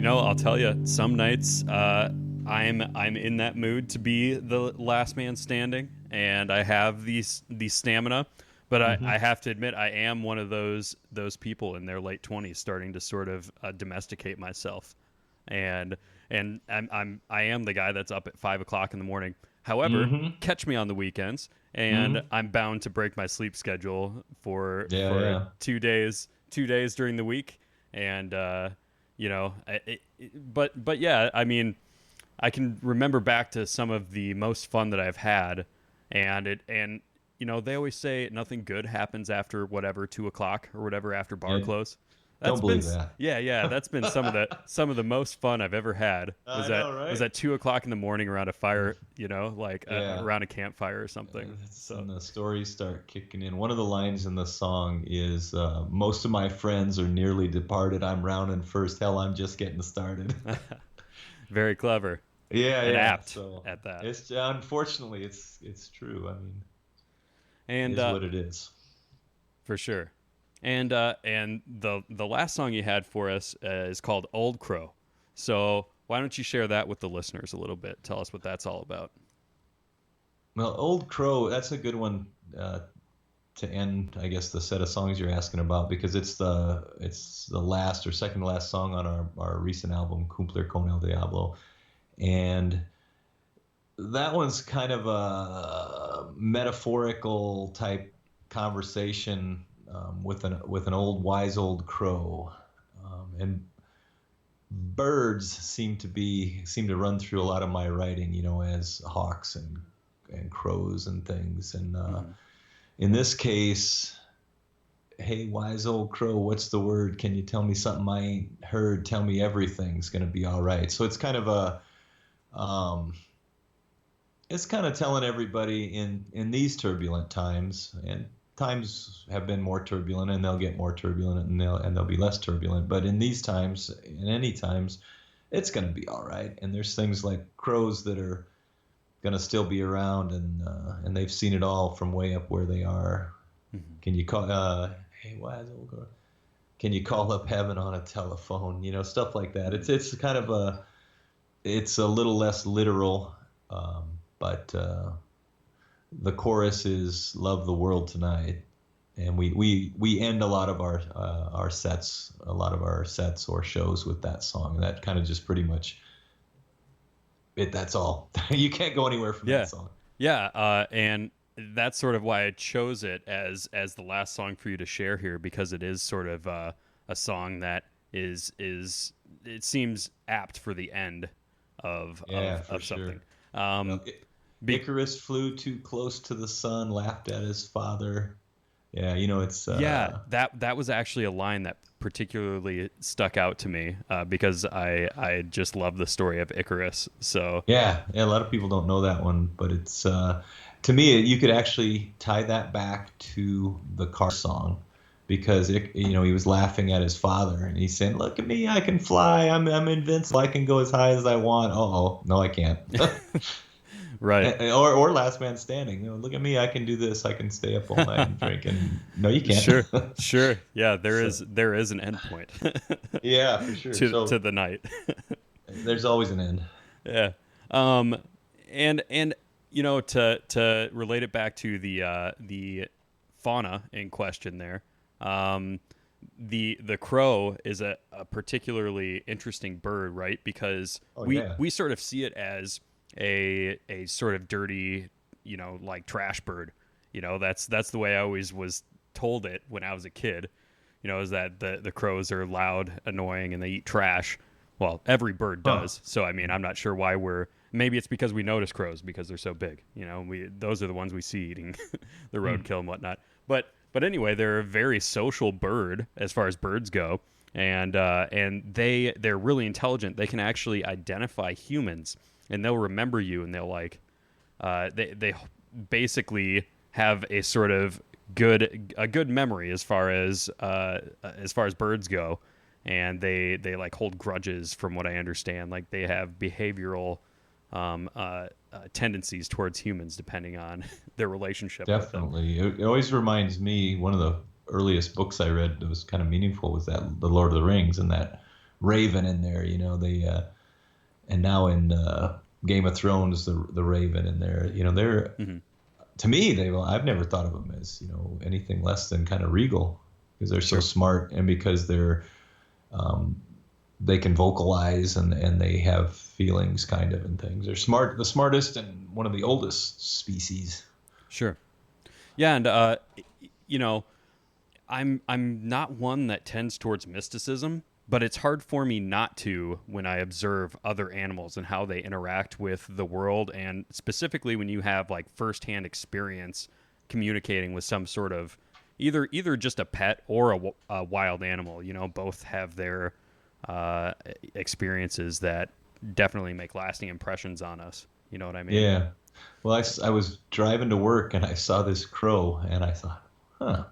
I'll tell you, some nights I'm in that mood to be the last man standing, and I have the stamina. But I have to admit, I am one of those people in their late 20s starting to sort of domesticate myself, and I am the guy that's up at 5 o'clock in the morning. However, catch me on the weekends, and I'm bound to break my sleep schedule for 2 days during the week, and but yeah, I mean, I can remember back to some of the most fun that I've had, and they always say nothing good happens after whatever 2 o'clock or whatever after bar close. Don't believe that. Yeah. That's been some of the most fun I've ever had. Was at 2 o'clock in the morning around a fire, around a campfire or something. So when the stories start kicking in. One of the lines in the song is, "Most of my friends are nearly departed. I'm rounding first. Hell, I'm just getting started." Very clever. And apt at that. It's unfortunately it's true. I mean. And is what it is, for sure. And the last song you had for us is called "Old Crow." So why don't you share that with the listeners a little bit? Tell us what that's all about. Well, "Old Crow," that's a good one to end, I guess, the set of songs you're asking about, because it's the last or second to last song on our recent album, Cumplir con el Diablo, and that one's kind of a metaphorical type conversation with an old wise old crow, and birds seem to run through a lot of my writing, as hawks and crows and things, and in this case, hey wise old crow, what's the word? Can you tell me something I ain't heard? Tell me everything's gonna be all right. So it's kind of a it's kind of telling everybody in these turbulent times, and times have been more turbulent, and they'll get more turbulent, and they'll be less turbulent. But in these times, in any times, it's going to be all right. And there's things like crows that are going to still be around, and they've seen it all from way up where they are. Can you call? Hey, wise old crow, can you call up heaven on a telephone? Stuff like that. It's kind of it's a little less literal. But the chorus is "Love the World Tonight," and we end a lot of our sets or shows with that song, and that kind of just pretty much it. That's all. You can't go anywhere from that song. Yeah, and that's sort of why I chose it as the last song for you to share here, because it is sort of a song that is it seems apt for the end of something. Sure. Icarus flew too close to the sun, laughed at his father. Yeah, it's... that was actually a line that particularly stuck out to me because I just love the story of Icarus. So yeah, a lot of people don't know that one, but it's... to me, you could actually tie that back to the car song, because he was laughing at his father, and he's saying, "Look at me, I can fly. I'm invincible. I can go as high as I want. Oh, no, I can't." Right. Or last man standing. Look at me, I can do this. I can stay up all night and drink. And no, you can't. Sure. Yeah, there is an end point. Yeah, for sure. To the night. There's always an end. Yeah. And to relate it back to the fauna in question there. The crow is a particularly interesting bird, right? Because we sort of see it as a sort of dirty, like trash bird. That's the way I always was told it when I was a kid. Is that the crows are loud, annoying, and they eat trash. Well, every bird does. So I mean, I'm not sure why maybe it's because we notice crows because they're so big. Those are the ones we see eating the roadkill and whatnot. But anyway, they're a very social bird as far as birds go, and they're really intelligent. They can actually identify humans, and they'll remember you, and they'll they basically have a sort of good memory as far as birds go, and they like hold grudges, from what I understand. Like they have behavioral tendencies towards humans depending on their relationship. Definitely. With them. It always reminds me, one of the earliest books I read that was kind of meaningful was that the Lord of the Rings and that raven in there. You know, and now in Game of Thrones, the raven in there. You know, they're to me I've never thought of them as, you know, anything less than kind of regal, because they're so smart and because they're they can vocalize and they have feelings kind of and things. They're smart, the smartest and one of the oldest species. Sure. Yeah, and you know, I'm not one that tends towards mysticism, but it's hard for me not to when I observe other animals and how they interact with the world, and specifically when you have like firsthand experience communicating with some sort of either just a pet or a wild animal. You know, both have their experiences that definitely make lasting impressions on us. You know what I mean? Yeah. Well, I was driving to work and I saw this crow and I thought, I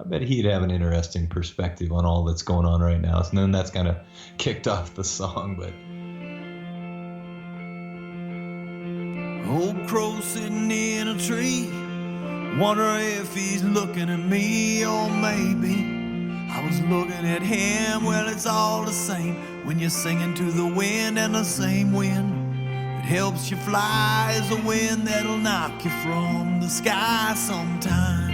bet he'd have an interesting perspective on all that's going on right now. And then that's kind of kicked off the song. But old crow sitting in a tree, wonder if he's looking at me, or maybe I was looking at him. Well, it's all the same when you're singing to the wind, and the same wind that helps you fly is the wind that'll knock you from the sky sometimes.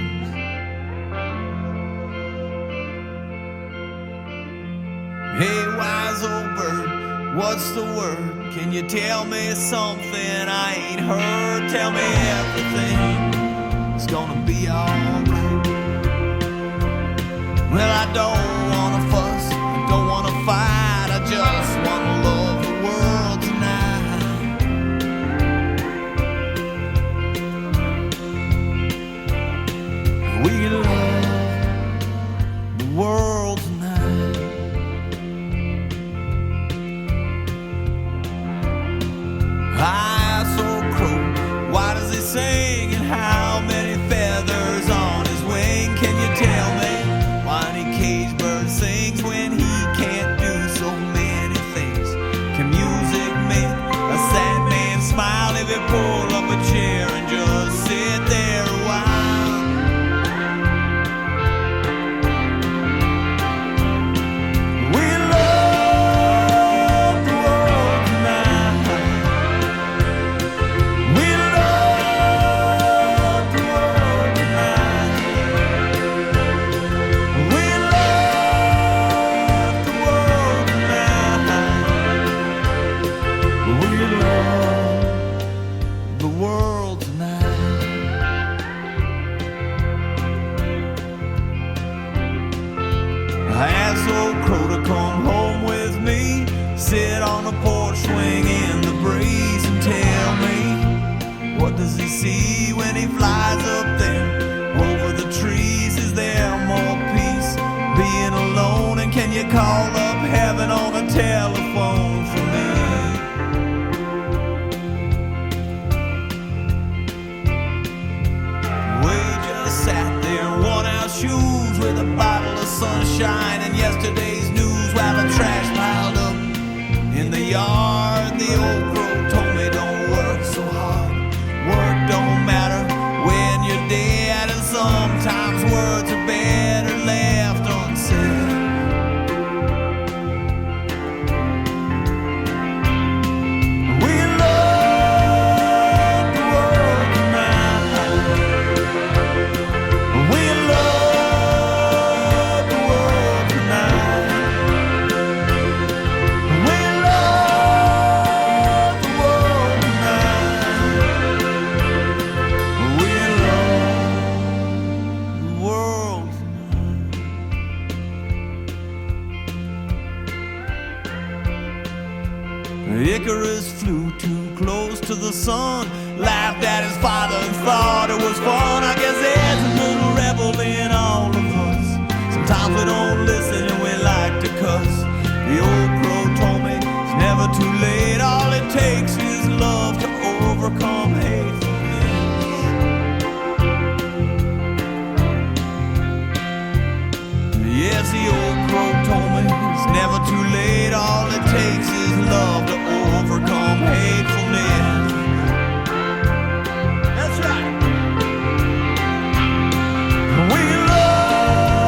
Hey, wise old bird, what's the word? Can you tell me something I ain't heard? Tell me everything is gonna be alright. Well, I don't wanna fuss, I don't wanna fight, I just wanna love the world tonight. We can love the world tonight. I saw a crow, why does he sing, and how many feathers on his wing? Can you tell me? Cage bird sings when he can't do so many things. Can music make a sad man smile if he pull up a chair and just sit there a while? We love the world tonight. We love the world tonight. Come home with me, sit on the porch, swing in the breeze, and tell me, what does he see when he flies up there over the trees? Is there more peace being alone, and can you call up heaven on a telephone for me? We just sat there in worn-out shoes with a bottle of sunshine and yesterday's news while the trash piled up in the yard. The old crow told me don't work so hard, work don't matter when you're dead, and sometimes words are better left unsaid. We love the world tonight. We love the world tonight. Icarus flew too close to the sun, laughed at his father and thought it was fun. I guess there's a little rebel in all of us. Sometimes we don't listen and we like to cuss. The old crow told me it's never too late. All it takes is love to overcome hate. Yes, the old crow told me it's never too late. All it takes is love to overcome hatefulness. That's right. We love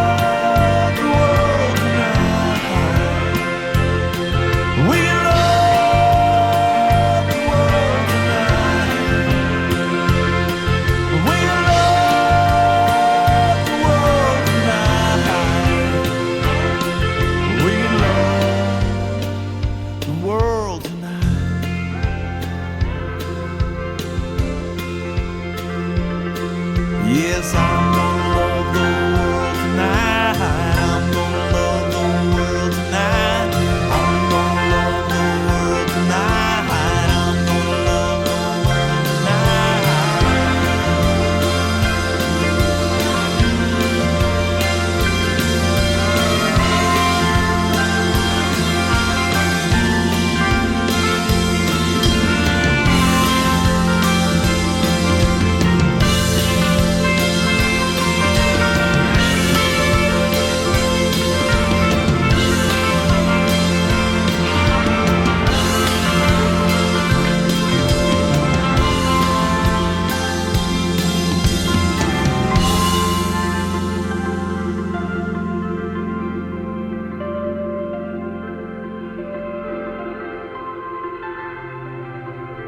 Yes, I'm gonna love the world tonight. I'm gonna love the world tonight. I'm gonna love the world tonight. I'm gonna love the world tonight.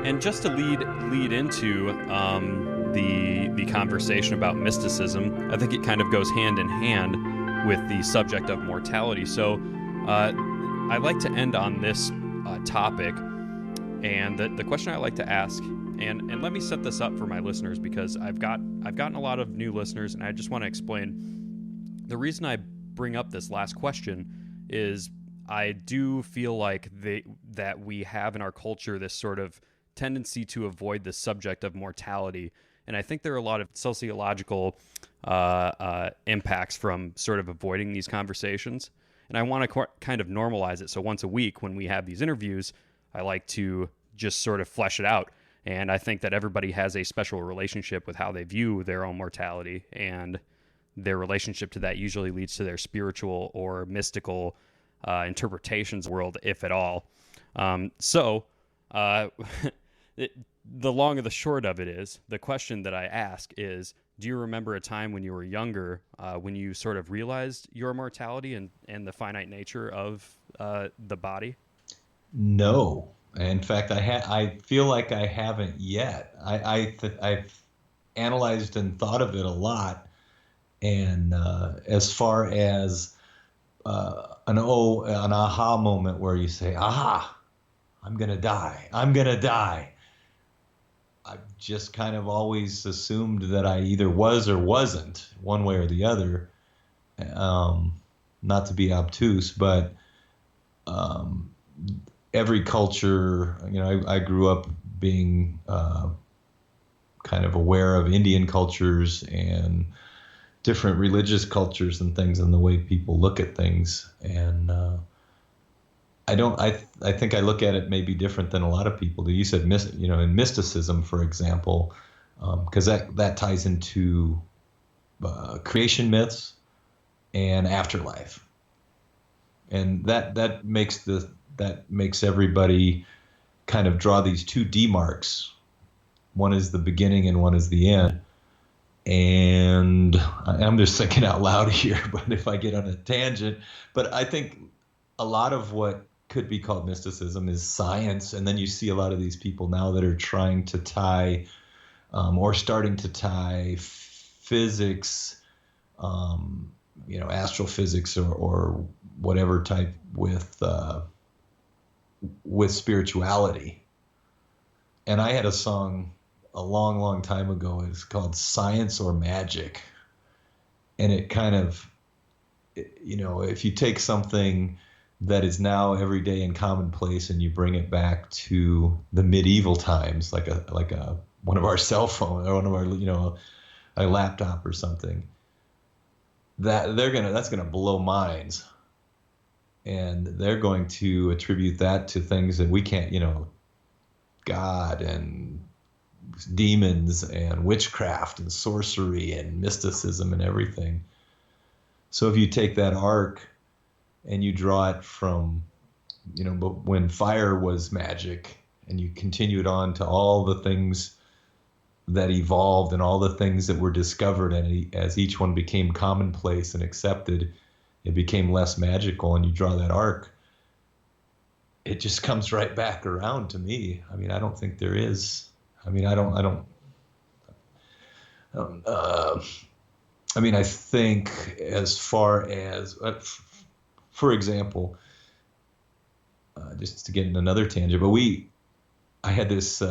And just to lead into the conversation about mysticism, I think it kind of goes hand in hand with the subject of mortality. So I like to end on this topic, and the question I like to ask, and let me set this up for my listeners, because I've gotten a lot of new listeners, and I just want to explain the reason I bring up this last question is I do feel like that we have in our culture this sort of tendency to avoid the subject of mortality. And I think there are a lot of sociological impacts from sort of avoiding these conversations. And I want to kind of normalize it. So once a week when we have these interviews, I like to just sort of flesh it out. And I think that everybody has a special relationship with how they view their own mortality. And their relationship to that usually leads to their spiritual or mystical interpretations of the world, if at all. The long and the short of it is, the question that I ask is, do you remember a time when you were younger when you sort of realized your mortality and the finite nature of the body? No. In fact, I feel like I haven't yet. I've analyzed and thought of it a lot. And as far as an aha moment where you say, aha, I'm going to die. I'm going to die. I've just kind of always assumed that I either was or wasn't, one way or the other. Not to be obtuse, but every culture, I grew up being kind of aware of Indian cultures and different religious cultures and things, and the way people look at things. And I think I look at it maybe different than a lot of people do. You said, in mysticism, for example, because that ties into creation myths and afterlife, and that makes everybody kind of draw these two demarks. One is the beginning and one is the end. And I'm just thinking out loud here, but if I get on a tangent, but I think a lot of what could be called mysticism is science. And then you see a lot of these people now that are trying to tie or starting to tie physics, astrophysics or whatever type with spirituality. And I had a song a long, long time ago. It's called Science or Magic. And it kind of, if you take something that is now everyday and commonplace and you bring it back to the medieval times, like one of our cell phones or one of our, a laptop or something, that's gonna blow minds. And they're going to attribute that to things that we can't, God and demons and witchcraft and sorcery and mysticism and everything. So if you take that arc and you draw it from, but when fire was magic, and you continue it on to all the things that evolved and all the things that were discovered, and as each one became commonplace and accepted, it became less magical, and you draw that arc, it just comes right back around to me. I mean, I don't think there is. I mean, I think as far as, for example, just to get in another tangent, but I had this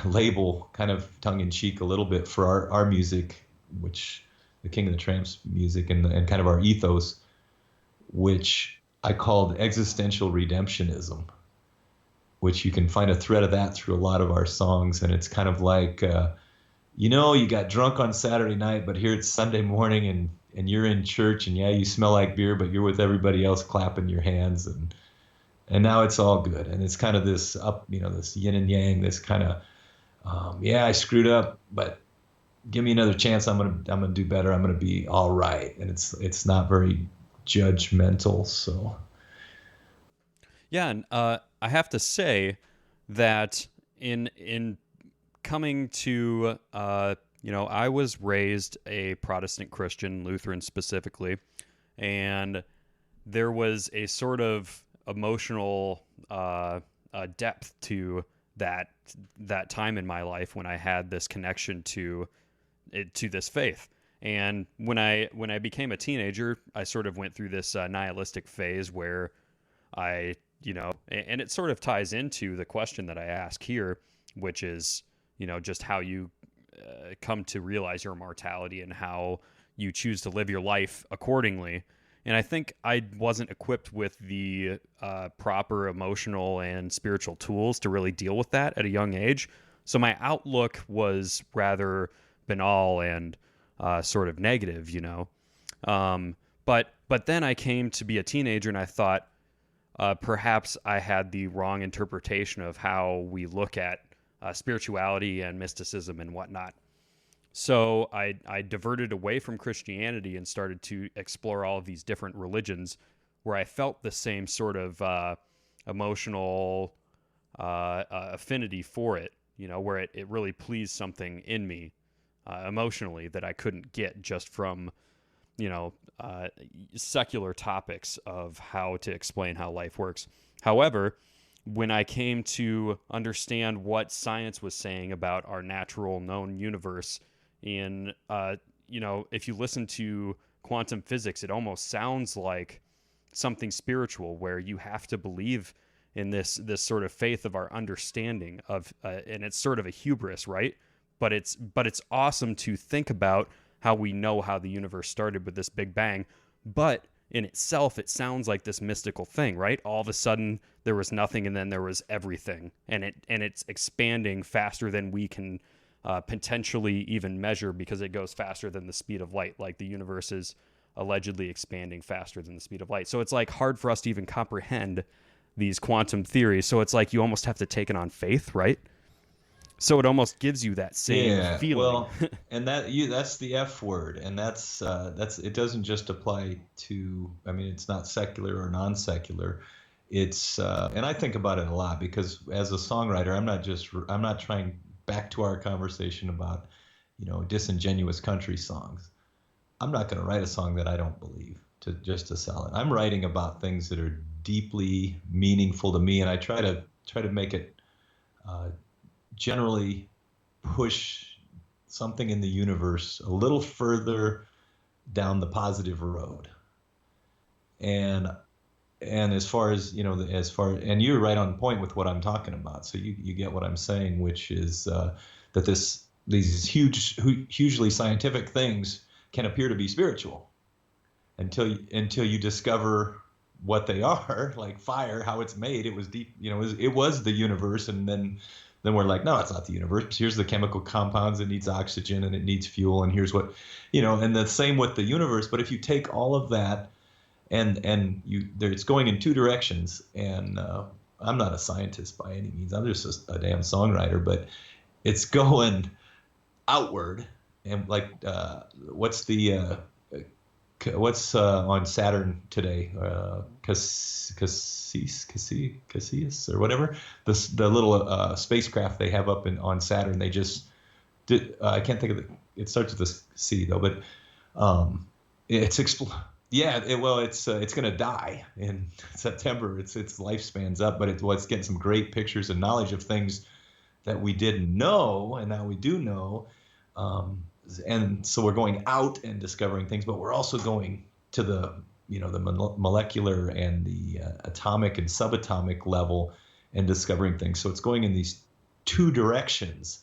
label, kind of tongue in cheek a little bit, for our music which the King of the Tramps music and kind of our ethos, which I called existential redemptionism, which you can find a thread of that through a lot of our songs. And it's kind of like, you got drunk on Saturday night, but here it's Sunday morning and you're in church, and yeah, you smell like beer, but you're with everybody else clapping your hands, and now it's all good. And it's kind of this this yin and yang, this kind of, I screwed up, but give me another chance. I'm gonna do better. I'm gonna be all right. And it's not very judgmental. So yeah, and I have to say that in coming to I was raised a Protestant Christian, Lutheran specifically, and there was a sort of emotional depth to that time in my life when I had this connection to this faith. And when I became a teenager, I sort of went through this nihilistic phase where and it sort of ties into the question that I ask here, which is, just how you come to realize your mortality and how you choose to live your life accordingly. And I think I wasn't equipped with the proper emotional and spiritual tools to really deal with that at a young age. So my outlook was rather banal and sort of negative, But then I came to be a teenager, and I thought perhaps I had the wrong interpretation of how we look at spirituality and mysticism and whatnot. So I diverted away from Christianity and started to explore all of these different religions where I felt the same sort of emotional affinity for it, where it really pleased something in me emotionally that I couldn't get just from, secular topics of how to explain how life works. However, when I came to understand what science was saying about our natural known universe, if you listen to quantum physics, it almost sounds like something spiritual where you have to believe in this sort of faith of our understanding of, and it's sort of a hubris, right? But it's awesome to think about how we know how the universe started with this Big Bang, but in itself, it sounds like this mystical thing, right? All of a sudden, there was nothing, and then there was everything, and it's expanding faster than we can potentially even measure, because it goes faster than the speed of light. Like the universe is allegedly expanding faster than the speed of light. So it's like hard for us to even comprehend these quantum theories. So it's like you almost have to take it on faith, right? So it almost gives you that same feeling. Well, and that's the F word, and that's it doesn't just apply to, it's not secular or non-secular. It's and I think about it a lot, because as a songwriter, I'm not trying, back to our conversation about, disingenuous country songs. I'm not going to write a song that I don't believe just to sell it. I'm writing about things that are deeply meaningful to me, and I try to make it generally push something in the universe a little further down the positive road. And as far as, and you're right on point with what I'm talking about. So you get what I'm saying, which is that these hugely scientific things can appear to be spiritual until you discover what they are, like fire, how it's made. It was deep, it was the universe, and then we're like, no, it's not the universe. Here's the chemical compounds. It needs oxygen and it needs fuel, and here's what, and the same with the universe. But if you take all of that and it's going in two directions, and I'm not a scientist by any means. I'm just a damn songwriter, but it's going outward. And like, what's on Saturn today? Cassius or whatever. The little spacecraft they have up on Saturn. They just did. I can't think of it. It starts with a C though, but it's it's going to die in September. Its lifespan's up, but it's getting some great pictures and knowledge of things that we didn't know, and now we do know. And so we're going out and discovering things, but we're also going to the molecular and the atomic and subatomic level and discovering things. So it's going in these two directions.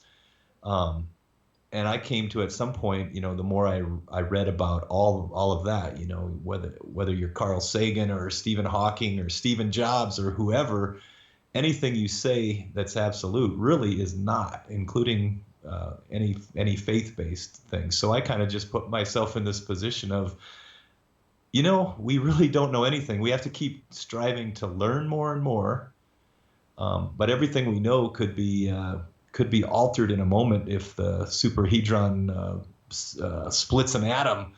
and I came to at some point, the more I read about all of that, whether you're Carl Sagan or Stephen Hawking or Stephen Jobs or whoever, anything you say that's absolute really is not, including any faith-based things. So I kind of just put myself in this position of, we really don't know anything. We have to keep striving to learn more and more. But everything we know could be altered in a moment if the superhedron splits an atom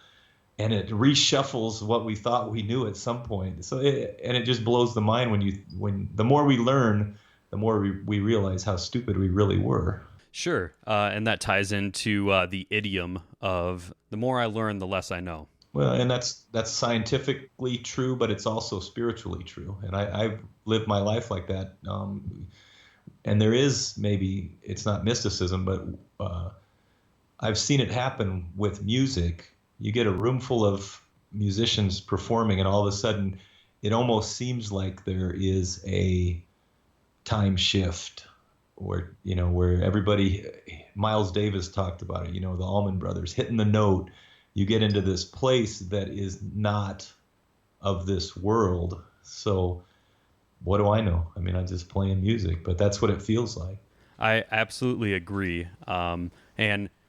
and it reshuffles what we thought we knew at some point. So it just blows the mind when the more we learn, the more we realize how stupid we really were. Sure, and that ties into the idiom of the more I learn, the less I know. Well, and that's scientifically true, but it's also spiritually true. And I've lived my life like that. And there is, maybe it's not mysticism, but I've seen it happen with music. You get a room full of musicians performing, and all of a sudden it almost seems like there is a time shift where everybody, Miles Davis talked about it, the Allman Brothers hitting the note. You get into this place that is not of this world. So what do I know? I mean, I'm just playing music, but that's what it feels like. I absolutely agree. And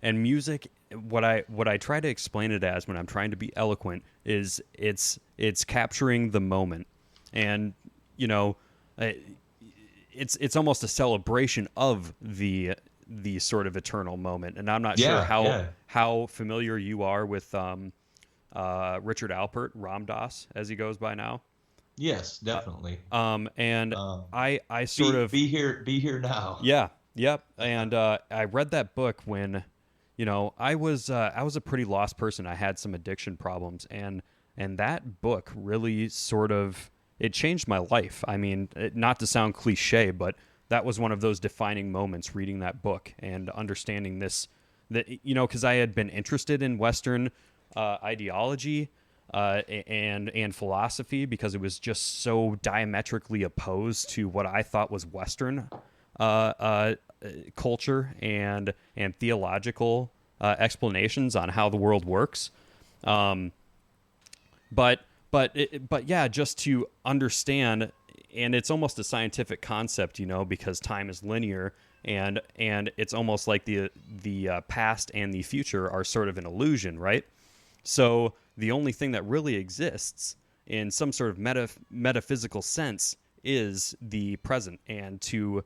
music, what I try to explain it as when I'm trying to be eloquent is it's capturing the moment, and it's almost a celebration of the sort of eternal moment. And I'm not sure how familiar you are with Richard Alpert, Ram Dass, as he goes by now. Yes, definitely. I sort of be here now. Yeah. Yep. And I read that book when, I was a pretty lost person. I had some addiction problems, and that book really sort of, it changed my life. I mean, not to sound cliche, but that was one of those defining moments reading that book and understanding this, that, because I had been interested in Western ideology and philosophy, because it was just so diametrically opposed to what I thought was Western culture and theological explanations on how the world works. But yeah, just to understand, and it's almost a scientific concept, because time is linear, and it's almost like the past and the future are sort of an illusion, right? So the only thing that really exists in some sort of metaphysical sense is the present, and to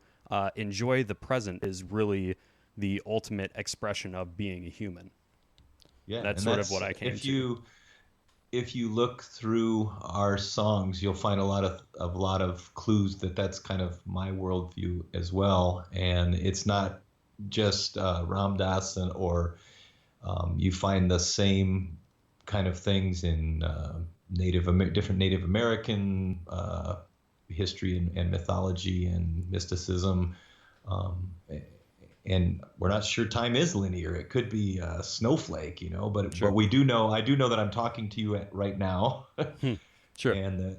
enjoy the present is really the ultimate expression of being a human. Yeah, that's sort of what I came to. If you look through our songs, you'll find a lot of clues that's kind of my worldview as well. And it's not just Ram Dass, or you find the same kind of things in different Native American history and mythology and mysticism. And we're not sure time is linear. It could be a snowflake, but Sure. But I do know that I'm talking to you right now. Sure. And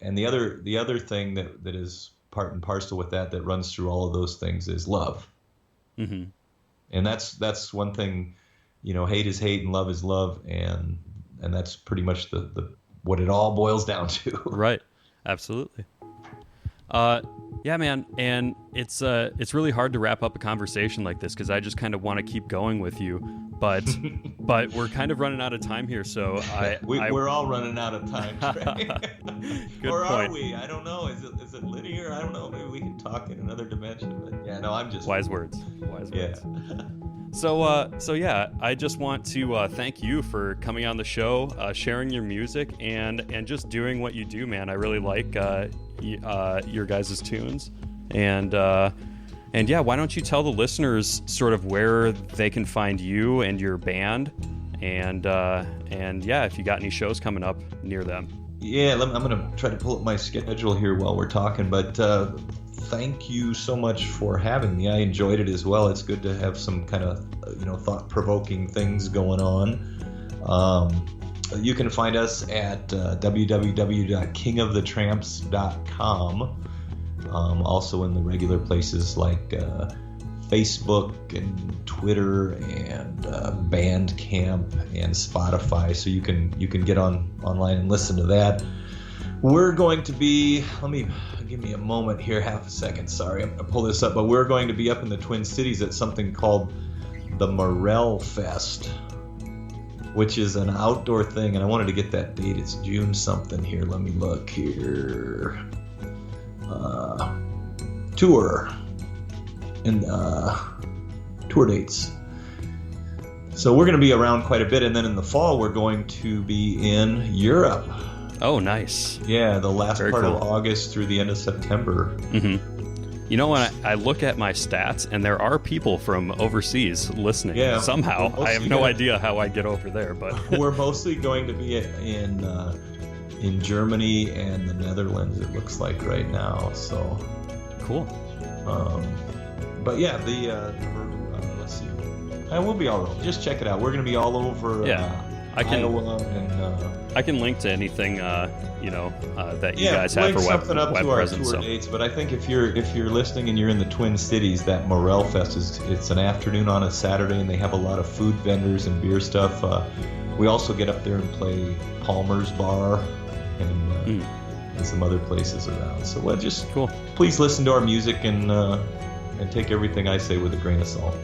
and the other thing that is part and parcel with that runs through all of those things is love. Mm-hmm. And that's one thing, hate is hate and love is love, and that's pretty much the what it all boils down to. Right. Absolutely. Yeah, man, and it's really hard to wrap up a conversation like this, because I just kind of want to keep going with you, but we're kind of running out of time here, so we're all running out of time, Trey. Or point. Are we? I don't know. Is it linear? I don't know. Maybe we can talk in another dimension. But yeah, no, I'm just wise words. Yeah. So yeah, I just want to thank you for coming on the show, sharing your music, and just doing what you do, man. I really like your guys' tunes, and yeah, why don't you tell the listeners sort of where they can find you and your band, and yeah, if you got any shows coming up near them. Yeah, I'm gonna try to pull up my schedule here while we're talking, but thank you so much for having me. I enjoyed it as well. It's good to have some kind of thought-provoking things going on. You can find us at www.kingoftheTramps.com. Also in the regular places like Facebook and Twitter and Bandcamp and Spotify, so you can get online and listen to that. We're going to be, give me a moment here, half a second, sorry, I'm gonna pull this up, but we're going to be up in the Twin Cities at something called the Morel Fest, which is an outdoor thing, and I wanted to get that date. It's June something here. Let me look here. Tour and tour dates. So we're going to be around quite a bit, and then in the fall we're going to be in Europe. Oh, nice. Yeah, the last Very part cool. of August through the end of September. Mm-hmm. You know, when I look at my stats, and there are people from overseas listening. Yeah, somehow. I have no gonna- idea how I get over there, but We're mostly going to be in Germany and the Netherlands, it looks like right now. So cool. But yeah, let's see. I will be all over. Just check it out. We're going to be all over Iowa and. I can link to anything that you guys have link for something up web to our presence. tour dates. But I think if you're listening and you're in the Twin Cities, that Morel Fest it's an afternoon on a Saturday, and they have a lot of food vendors and beer stuff. We also get up there and play Palmer's Bar and some other places around. So just cool. Please listen to our music and take everything I say with a grain of salt.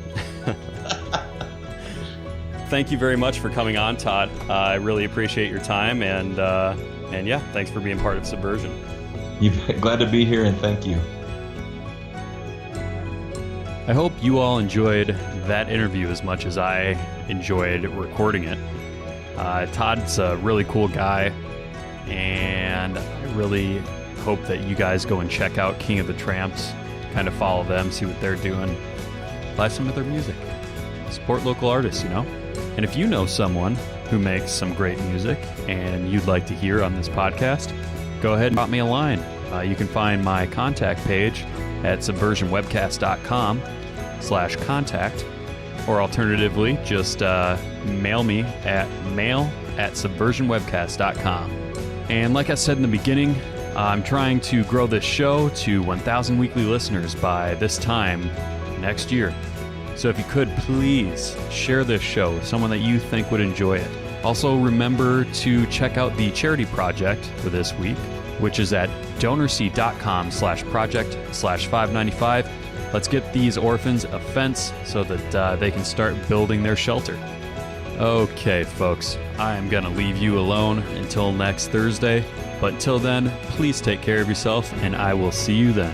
Thank you very much for coming on, Todd. I really appreciate your time, and yeah, thanks for being part of Subversion. Glad to be here, and thank you. I hope you all enjoyed that interview as much as I enjoyed recording it. Todd's a really cool guy, and I really hope that you guys go and check out King of the Tramps, kind of follow them, see what they're doing, buy some of their music, support local artists, you know? And if you know someone who makes some great music and you'd like to hear on this podcast, go ahead and drop me a line. You can find my contact page at subversionwebcast.com/contact, or alternatively, just mail me at mail@subversionwebcast.com. And like I said in the beginning, I'm trying to grow this show to 1,000 weekly listeners by this time next year. So if you could, please share this show with someone that you think would enjoy it. Also, remember to check out the charity project for this week, which is at donorseed.com/project/595. Let's get these orphans a fence so that they can start building their shelter. Okay, folks, I am going to leave you alone until next Thursday. But until then, please take care of yourself, and I will see you then.